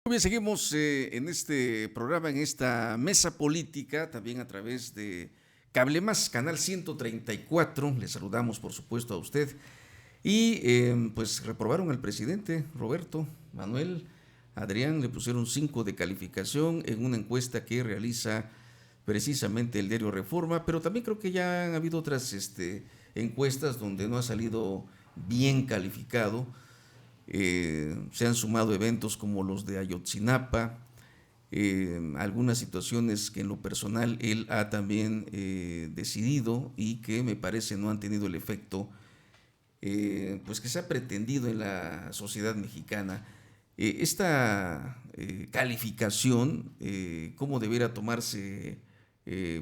Muy bien, seguimos en este programa, en esta mesa política, también a través de Cable Más, canal 134. Le saludamos, por supuesto, a usted. Y pues reprobaron al presidente, Roberto, Manuel, Adrián, le pusieron 5 de calificación en una encuesta que realiza precisamente el diario Reforma, pero también creo que ya han habido otras encuestas donde no ha salido bien calificado. Se han sumado eventos como los de Ayotzinapa, algunas situaciones que en lo personal él ha también decidido y que me parece no han tenido el efecto pues que se ha pretendido en la sociedad mexicana. Esta calificación, ¿cómo debiera tomarse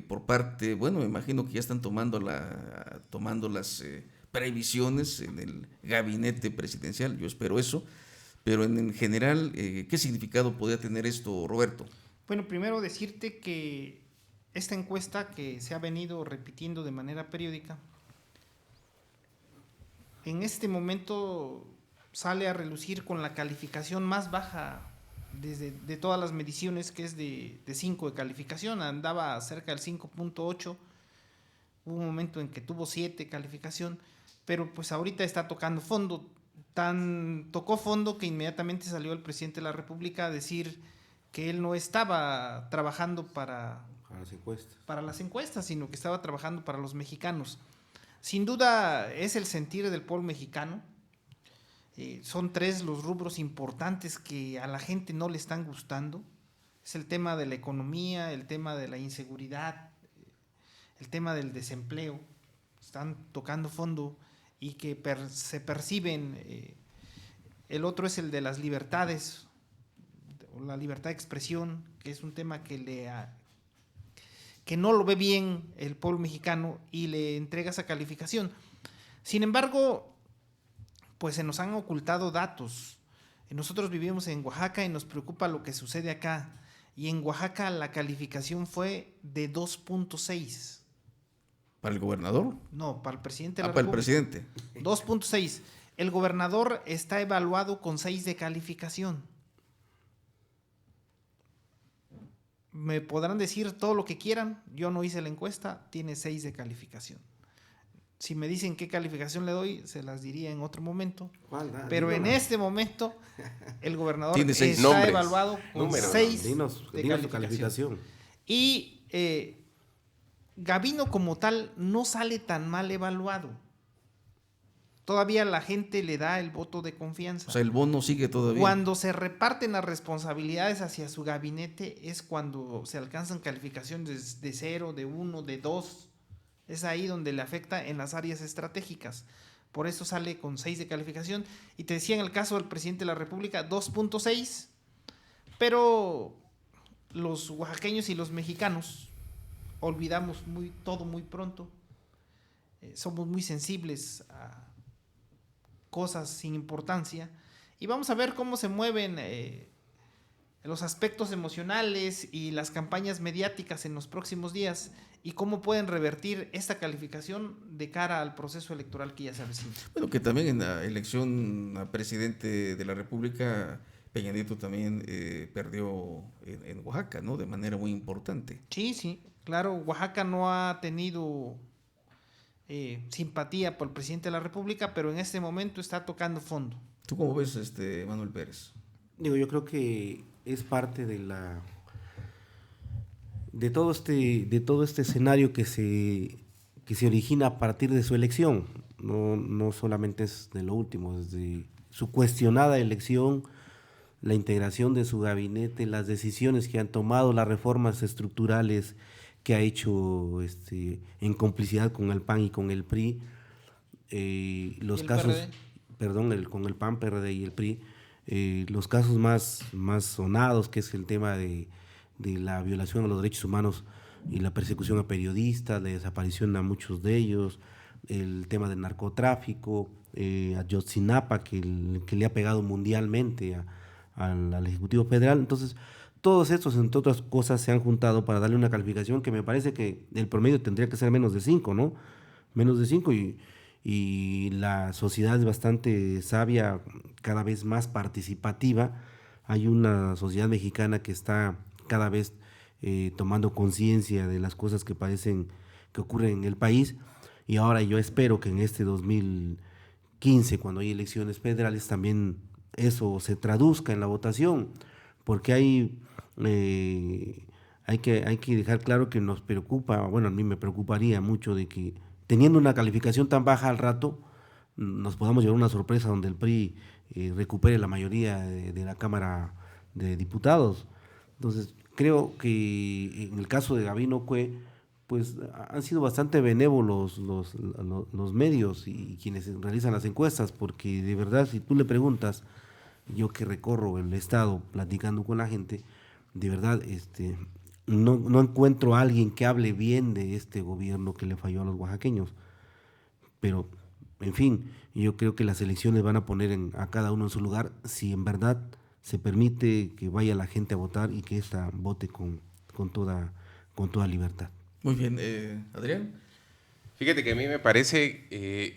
por parte? Bueno, me imagino que ya están tomando las previsiones en el gabinete presidencial, yo espero eso, pero en general, ¿qué significado podría tener esto, Roberto? Bueno, primero decirte que esta encuesta que se ha venido repitiendo de manera periódica, en este momento sale a relucir con la calificación más baja de todas las mediciones, que es de 5 de calificación. Andaba cerca del 5.8, hubo un momento en que tuvo 7 calificación, pero pues ahorita está tocando fondo. Tocó fondo que inmediatamente salió el presidente de la República a decir que él no estaba trabajando para las encuestas, sino que estaba trabajando para los mexicanos. Sin duda es el sentir del pueblo mexicano. Son 3 los rubros importantes que a la gente no le están gustando. Es el tema de la economía, el tema de la inseguridad, el tema del desempleo. Están tocando fondo y que se perciben. El otro es el de las libertades, la libertad de expresión, que es un tema que que no lo ve bien el pueblo mexicano y le entrega esa calificación. Sin embargo, pues se nos han ocultado datos. Nosotros vivimos en Oaxaca y nos preocupa lo que sucede acá. Y en Oaxaca la calificación fue de 2.6. ¿Para el gobernador? No, para el presidente de la para el República. presidente. 2.6. El gobernador está evaluado con 6 de calificación. Me podrán decir todo lo que quieran, yo no hice la encuesta, tiene 6 de calificación. Si me dicen qué calificación le doy, se las diría en otro momento. Pero en este momento, el gobernador tiene 6 está nombres, evaluado con 6 de calificación. Y Gavino como tal no sale tan mal evaluado. Todavía la gente le da el voto de confianza. O sea, el bono sigue todavía. Cuando se reparten las responsabilidades hacia su gabinete es cuando se alcanzan calificaciones de 0, de 1, de 2. Es ahí donde le afecta en las áreas estratégicas. Por eso sale con 6 de calificación. Y te decía en el caso del presidente de la República, 2.6. Pero los oaxaqueños y los mexicanos olvidamos todo muy pronto. Somos muy sensibles a cosas sin importancia. Y vamos a ver cómo se mueven los aspectos emocionales y las campañas mediáticas en los próximos días y cómo pueden revertir esta calificación de cara al proceso electoral que ya se avecina. Bueno, que también en la elección a presidente de la República, Peña Nieto también perdió en Oaxaca, ¿no? De manera muy importante. Sí, claro, Oaxaca no ha tenido simpatía por el presidente de la República, pero en este momento está tocando fondo. ¿Tú cómo ves, Manuel Pérez? Yo creo que es parte de todo este escenario que se origina a partir de su elección. No solamente es de lo último, desde su cuestionada elección, la integración de su gabinete, las decisiones que han tomado, las reformas estructurales que ha hecho en complicidad con el PAN y con el PRI, los casos, con el PAN, PRD y el PRI, los casos más sonados, que es el tema de la violación a los derechos humanos y la persecución a periodistas, la desaparición a muchos de ellos, el tema del narcotráfico, a Yotzinapa, que le ha pegado mundialmente al Ejecutivo Federal. Entonces, todos estos, entre otras cosas, se han juntado para darle una calificación que me parece que el promedio tendría que ser menos de 5, ¿no? Menos de 5 y la sociedad es bastante sabia, cada vez más participativa. Hay una sociedad mexicana que está cada vez tomando conciencia de las cosas que ocurren en el país, y ahora yo espero que en este 2015, cuando hay elecciones federales, también eso se traduzca en la votación, porque hay que dejar claro que nos preocupa, bueno, a mí me preocuparía mucho de que teniendo una calificación tan baja al rato, nos podamos llevar una sorpresa donde el PRI recupere la mayoría de la Cámara de Diputados. Entonces, creo que en el caso de Gavino Cue, pues han sido bastante benévolos los medios y quienes realizan las encuestas, porque de verdad, si tú le preguntas, yo que recorro el estado platicando con la gente, de verdad no encuentro a alguien que hable bien de este gobierno que le falló a los oaxaqueños. Pero, en fin, yo creo que las elecciones van a poner a cada uno en su lugar, si en verdad se permite que vaya la gente a votar y que ésta vote con toda libertad. Muy bien, Adrián. Fíjate que a mí me parece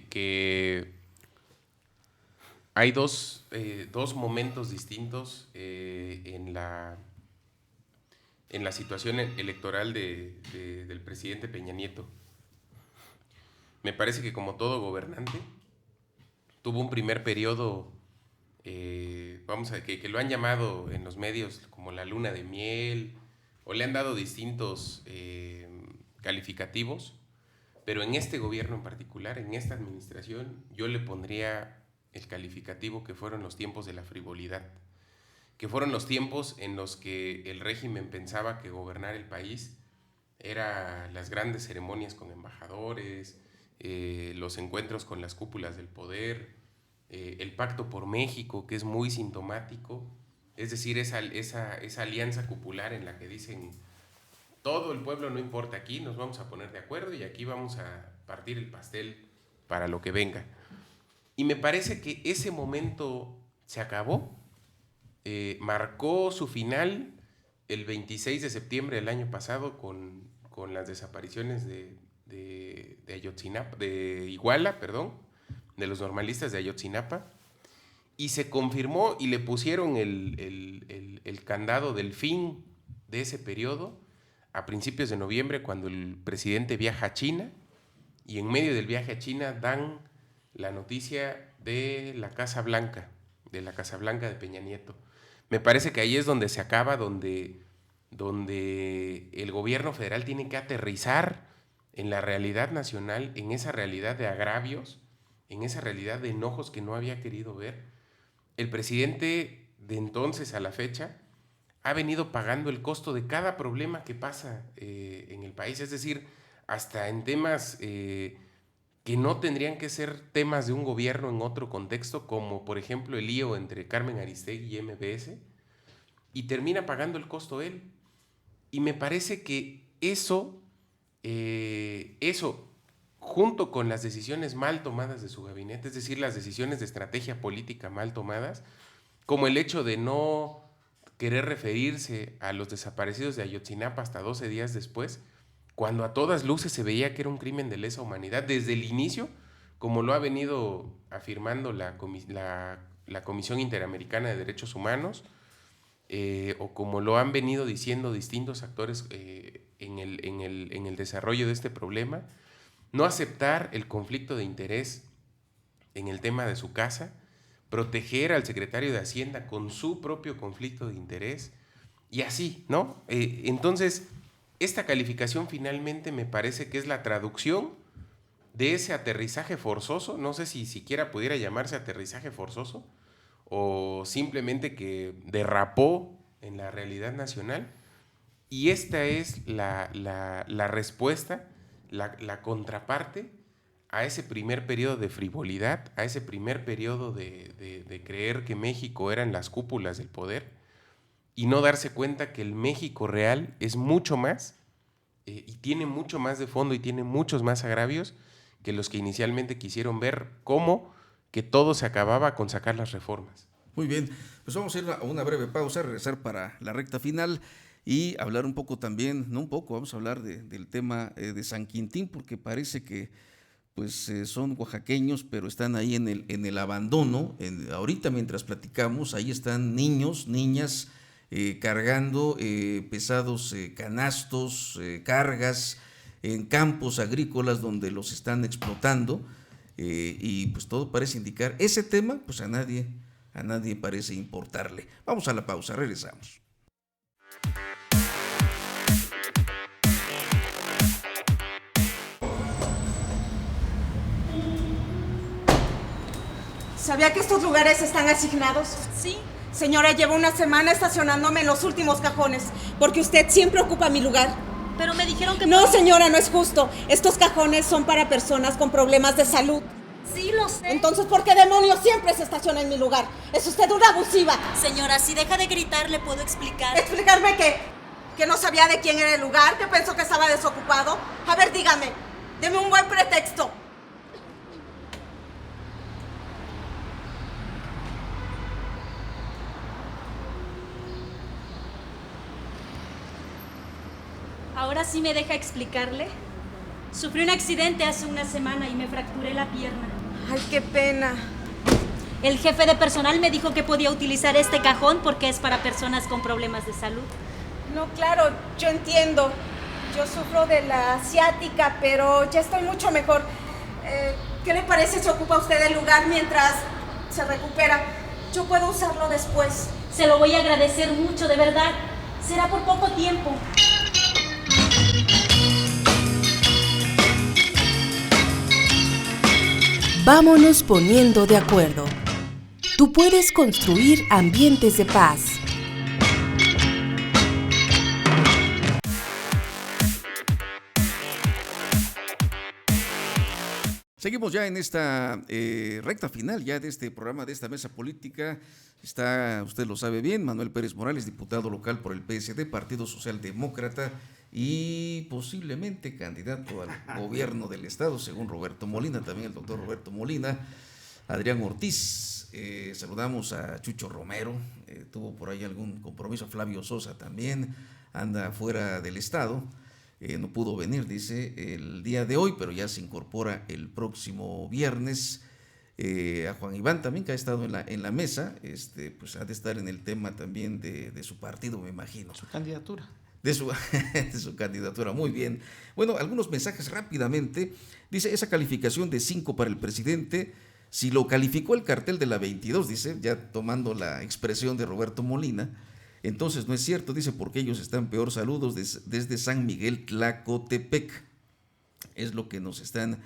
que hay dos momentos distintos en la situación electoral del presidente Peña Nieto. Me parece que, como todo gobernante, tuvo un primer periodo, que lo han llamado en los medios como la luna de miel, o le han dado distintos calificativos, pero en este gobierno en particular, en esta administración, yo le pondría el calificativo que fueron los tiempos de la frivolidad, que fueron los tiempos en los que el régimen pensaba que gobernar el país era las grandes ceremonias con embajadores, los encuentros con las cúpulas del poder, el pacto por México, que es muy sintomático Es decir, esa alianza cupular en la que dicen, todo el pueblo no importa aquí, nos vamos a poner de acuerdo y aquí vamos a partir el pastel para lo que venga. Y me parece que ese momento se acabó, marcó su final el 26 de septiembre del año pasado con las desapariciones de Ayotzinapa, de Iguala, de los normalistas de Ayotzinapa, y se confirmó y le pusieron el candado del fin de ese periodo a principios de noviembre, cuando el presidente viaja a China, y en medio del viaje a China dan la noticia de la Casa Blanca de Peña Nieto. Me parece que ahí es donde se acaba, donde el gobierno federal tiene que aterrizar en la realidad nacional, en esa realidad de agravios, en esa realidad de enojos que no había querido ver. El presidente de entonces a la fecha ha venido pagando el costo de cada problema que pasa en el país, es decir, hasta en temas que no tendrían que ser temas de un gobierno en otro contexto, como por ejemplo el lío entre Carmen Aristegui y MBS, y termina pagando el costo él. Y me parece que eso, junto con las decisiones mal tomadas de su gabinete, es decir, las decisiones de estrategia política mal tomadas, como el hecho de no querer referirse a los desaparecidos de Ayotzinapa hasta 12 días después, cuando a todas luces se veía que era un crimen de lesa humanidad desde el inicio, como lo ha venido afirmando la Comisión Interamericana de Derechos Humanos, o como lo han venido diciendo distintos actores en el desarrollo de este problema. No aceptar el conflicto de interés en el tema de su casa, proteger al secretario de Hacienda con su propio conflicto de interés, y así, ¿no? Entonces, esta calificación finalmente me parece que es la traducción de ese aterrizaje forzoso, no sé si siquiera pudiera llamarse aterrizaje forzoso, o simplemente que derrapó en la realidad nacional, y esta es la respuesta, la contraparte a ese primer periodo de frivolidad, a ese primer periodo de creer que México eran las cúpulas del poder, y no darse cuenta que el México real es mucho más, y tiene mucho más de fondo y tiene muchos más agravios que los que inicialmente quisieron ver, como que todo se acababa con sacar las reformas. Muy bien, pues vamos a ir a una breve pausa, regresar para la recta final y hablar un poco también, no un poco, vamos a hablar del tema de San Quintín, porque parece que pues son oaxaqueños, pero están ahí en el abandono. Ahorita mientras platicamos, ahí están niños, niñas cargando pesados canastos, cargas en campos agrícolas donde los están explotando, y pues todo parece indicar ese tema, pues a nadie parece importarle. Vamos a la pausa, regresamos. ¿Sabía que estos lugares están asignados? Sí. Señora, llevo una semana estacionándome en los últimos cajones, porque usted siempre ocupa mi lugar. Pero me dijeron que... No, señora, no es justo. Estos cajones son para personas con problemas de salud. Sí, lo sé. Entonces, ¿por qué demonios siempre se estaciona en mi lugar? Es usted una abusiva. Señora, si deja de gritar, ¿le puedo explicar? ¿Explicarme qué? ¿Que no sabía de quién era el lugar? ¿Que pensó que estaba desocupado? A ver, dígame. Deme un buen pretexto. Ahora sí me deja explicarle. Sufrí un accidente hace una semana y me fracturé la pierna. Ay, qué pena. El jefe de personal me dijo que podía utilizar este cajón porque es para personas con problemas de salud. No, claro, yo entiendo. Yo sufro de la ciática, pero ya estoy mucho mejor. ¿Qué le parece si ocupa usted el lugar mientras se recupera? Yo puedo usarlo después. Se lo voy a agradecer mucho, de verdad. Será por poco tiempo. Vámonos poniendo de acuerdo. Tú puedes construir ambientes de paz. Seguimos ya en esta recta final ya de este programa, de esta mesa política. Está, usted lo sabe bien, Manuel Pérez Morales, diputado local por el PSD, Partido Socialdemócrata, y posiblemente candidato al gobierno del estado, según Roberto Molina, también el doctor Roberto Molina. Adrián Ortiz, saludamos a Chucho Romero, tuvo por ahí algún compromiso. Flavio Sosa también anda fuera del estado. No pudo venir, dice, el día de hoy, pero ya se incorpora el próximo viernes. A Juan Iván también, que ha estado en la mesa, pues ha de estar en el tema también de su partido, me imagino. Su candidatura. De su candidatura, muy bien. Bueno, algunos mensajes rápidamente. Dice, esa calificación de 5 para el presidente, si lo calificó el cartel de la 22, dice, ya tomando la expresión de Roberto Molina, entonces no es cierto, dice, porque ellos están peor. Saludos desde San Miguel, Tlacotepec. Es lo que nos están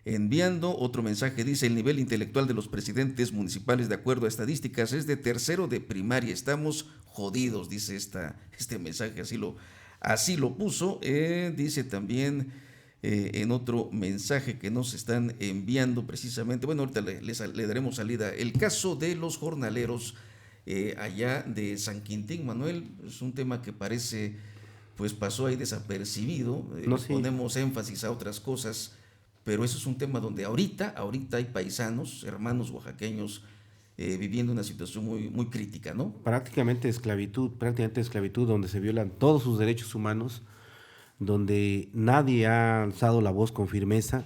enviando. Otro mensaje dice, el nivel intelectual de los presidentes municipales, de acuerdo a estadísticas, es de tercero de primaria. Estamos jodidos, dice este mensaje, así lo puso. Dice también en otro mensaje que nos están enviando precisamente, bueno, ahorita le daremos salida. El caso de los jornaleros allá de San Quintín, Manuel, es un tema que parece, pues pasó ahí desapercibido. Sí. Ponemos énfasis a otras cosas, pero eso es un tema donde ahorita hay paisanos, hermanos oaxaqueños, viviendo una situación muy, muy crítica, ¿no? Prácticamente esclavitud, donde se violan todos sus derechos humanos, donde nadie ha alzado la voz con firmeza.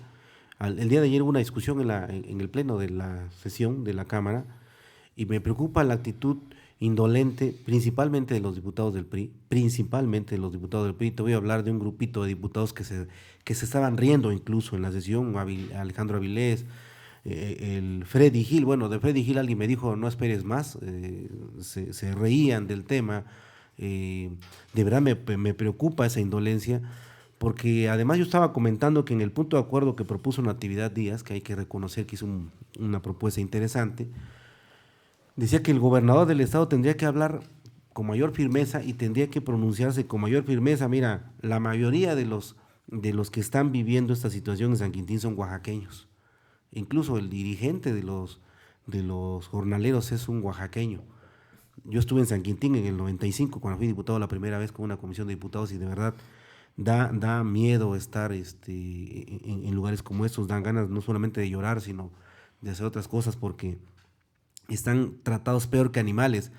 El día de ayer hubo una discusión en el pleno de la sesión de la Cámara, y me preocupa la actitud indolente, principalmente de los diputados del PRI. Te voy a hablar de un grupito de diputados que se estaban riendo incluso en la sesión, Alejandro Avilés, el Freddy Gil. Bueno, de Freddy Gil alguien me dijo, no esperes más, se reían del tema. De verdad me preocupa esa indolencia, porque además yo estaba comentando que en el punto de acuerdo que propuso Natividad Díaz, que hay que reconocer que hizo una propuesta interesante, decía que el gobernador del estado tendría que hablar con mayor firmeza y tendría que pronunciarse con mayor firmeza. Mira, la mayoría de los que están viviendo esta situación en San Quintín son oaxaqueños. Incluso el dirigente de los jornaleros es un oaxaqueño. Yo estuve en San Quintín en el 95, cuando fui diputado la primera vez con una comisión de diputados, y de verdad da miedo estar en lugares como estos. Dan ganas no solamente de llorar, sino de hacer otras cosas, porque están tratados peor que animales.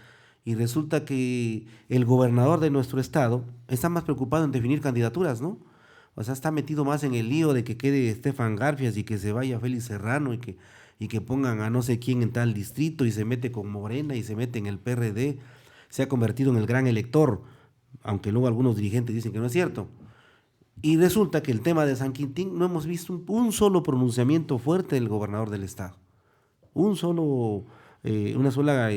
Y resulta que el gobernador de nuestro estado está más preocupado en definir candidaturas, ¿no? O sea, está metido más en el lío de que quede Estefan Garfias y que se vaya Félix Serrano y que pongan a no sé quién en tal distrito, y se mete con Morena y se mete en el PRD. Se ha convertido en el gran elector, aunque luego algunos dirigentes dicen que no es cierto. Y resulta que el tema de San Quintín no hemos visto un solo pronunciamiento fuerte del gobernador del estado. Una sola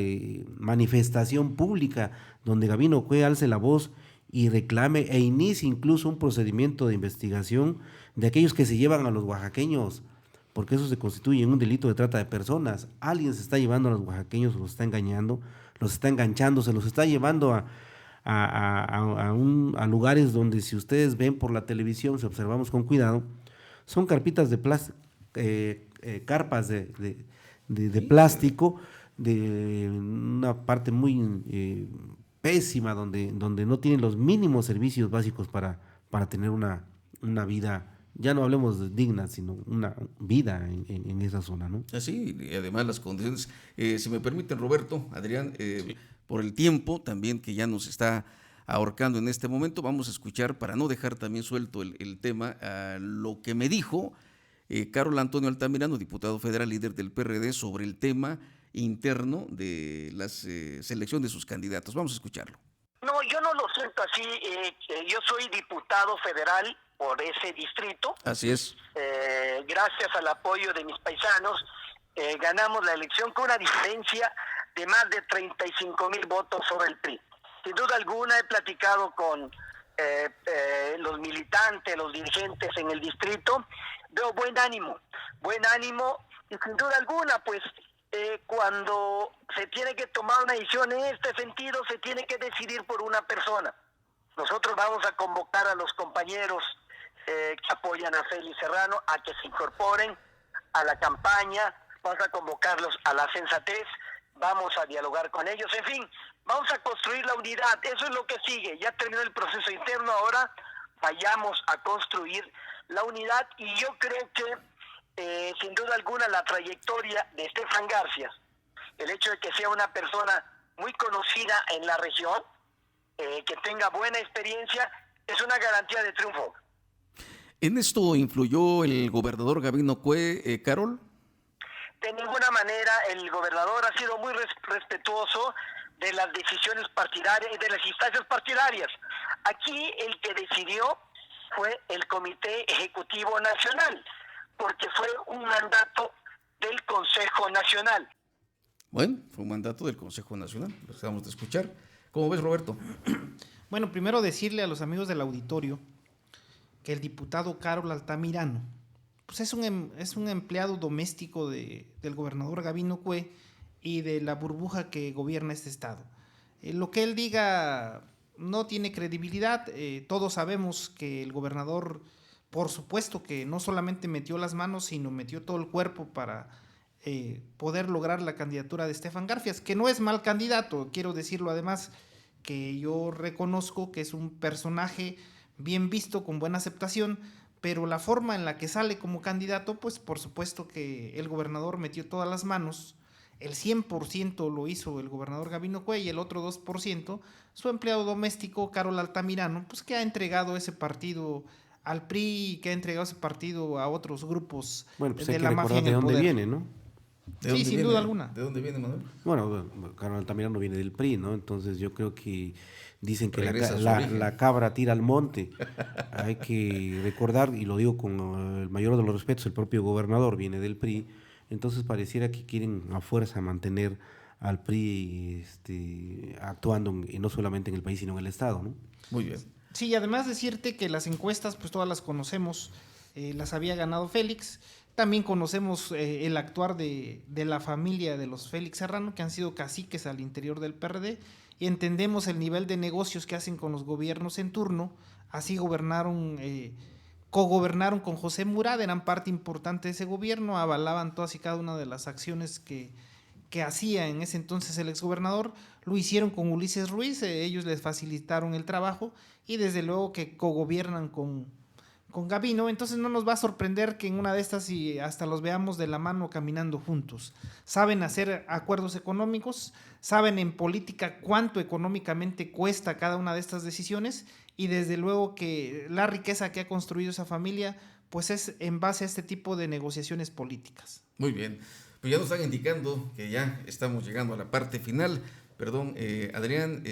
manifestación pública donde Gabino Cue alce la voz y reclame e inicie incluso un procedimiento de investigación de aquellos que se llevan a los oaxaqueños, porque eso se constituye en un delito de trata de personas. Alguien se está llevando a los oaxaqueños, los está engañando, los está enganchando, se los está llevando a lugares donde, si ustedes ven por la televisión, si observamos con cuidado, son carpitas de plástico, carpas de plástico, de una parte muy pésima, donde no tienen los mínimos servicios básicos para tener una vida, ya no hablemos de digna, sino una vida en esa zona, ¿no? Así, y además las condiciones, si me permiten, Roberto, Adrián, sí, por el tiempo también que ya nos está ahorcando en este momento, vamos a escuchar, para no dejar también suelto el tema, lo que me dijo Carol Antonio Altamirano, diputado federal, líder del PRD, sobre el tema interno de la selección de sus candidatos. Vamos a escucharlo. No, yo no lo siento así. Yo soy diputado federal por ese distrito. Así es. Gracias al apoyo de mis paisanos, ganamos la elección con una diferencia de más de 35,000 votos sobre el PRI. Sin duda alguna he platicado con los militantes, los dirigentes en el distrito. Veo buen ánimo y sin duda alguna, pues cuando se tiene que tomar una decisión en este sentido, se tiene que decidir por una persona. Nosotros vamos a convocar a los compañeros que apoyan a Félix Serrano a que se incorporen a la campaña, vamos a convocarlos a la sensatez, vamos a dialogar con ellos, en fin, vamos a construir la unidad, eso es lo que sigue, ya terminó el proceso interno, ahora vayamos a construir la unidad, y yo creo que sin duda alguna la trayectoria de Estefan García, el hecho de que sea una persona muy conocida en la región, que tenga buena experiencia, es una garantía de triunfo. ¿En esto influyó el gobernador Gabino Cue, Carol? De ninguna manera, el gobernador ha sido muy respetuoso de las decisiones partidarias y de las instancias partidarias. Aquí el que decidió fue el Comité Ejecutivo Nacional, porque fue un mandato del Consejo Nacional. Bueno, fue un mandato del Consejo Nacional, lo acabamos de escuchar. ¿Cómo ves, Roberto? Bueno, primero decirle a los amigos del auditorio que el diputado Carol Altamirano pues es un empleado doméstico del gobernador Gabino Cue y de la burbuja que gobierna este estado. Lo que él diga no tiene credibilidad. Todos sabemos que el gobernador, por supuesto que no solamente metió las manos, sino metió todo el cuerpo para poder lograr la candidatura de Estefan García, que no es mal candidato, quiero decirlo además, que yo reconozco que es un personaje bien visto, con buena aceptación, pero la forma en la que sale como candidato, pues por supuesto que el gobernador metió todas las manos. El 100% lo hizo el gobernador Gabino Cue y el otro 2% su empleado doméstico, Carol Altamirano, pues que ha entregado ese partido al PRI y que ha entregado ese partido a otros grupos pues de la mafia en de el dónde poder. Viene, ¿no? Sí, sin duda alguna. ¿De dónde viene, Manuel? Bueno, Carol Altamirano viene del PRI, ¿no? Entonces yo creo que dicen que Regresa a su origen. la cabra tira al monte. Hay que recordar, y lo digo con el mayor de los respetos, el propio gobernador viene del PRI, entonces pareciera que quieren a fuerza mantener al PRI actuando no solamente en el país, sino en el Estado, ¿no? Muy bien. Sí, y además decirte que las encuestas, pues todas las conocemos, las había ganado Félix. También conocemos el actuar de la familia de los Félix Serrano, que han sido caciques al interior del PRD, y entendemos el nivel de negocios que hacen con los gobiernos en turno. Así cogobernaron con José Murat, eran parte importante de ese gobierno, avalaban todas y cada una de las acciones que hacía en ese entonces el exgobernador. Lo hicieron con Ulises Ruiz, ellos les facilitaron el trabajo, y desde luego que cogobiernan con Gabino. Entonces no nos va a sorprender que en una de estas y hasta los veamos de la mano caminando juntos. Saben hacer acuerdos económicos, saben en política cuánto económicamente cuesta cada una de estas decisiones, y desde luego que la riqueza que ha construido esa familia pues es en base a este tipo de negociaciones políticas. Muy bien, pues ya nos están indicando que ya estamos llegando a la parte final. Perdón, Adrián,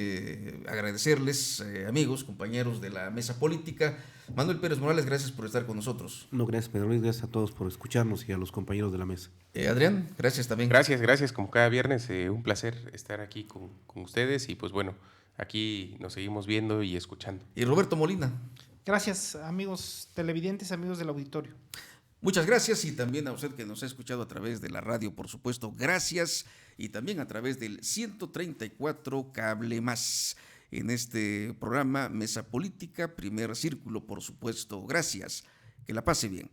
agradecerles, amigos, compañeros de la mesa política. Manuel Pérez Morales, gracias por estar con nosotros. No, gracias, Pedro Luis, gracias a todos por escucharnos y a los compañeros de la mesa. Adrián, gracias también. Gracias, como cada viernes, un placer estar aquí con ustedes, y pues bueno, aquí nos seguimos viendo y escuchando. Y Roberto Molina. Gracias, amigos televidentes, amigos del auditorio. Muchas gracias, y también a usted que nos ha escuchado a través de la radio, por supuesto, gracias, y también a través del 134 Cable Más, en este programa Mesa Política, Primer Círculo, por supuesto, gracias, que la pase bien.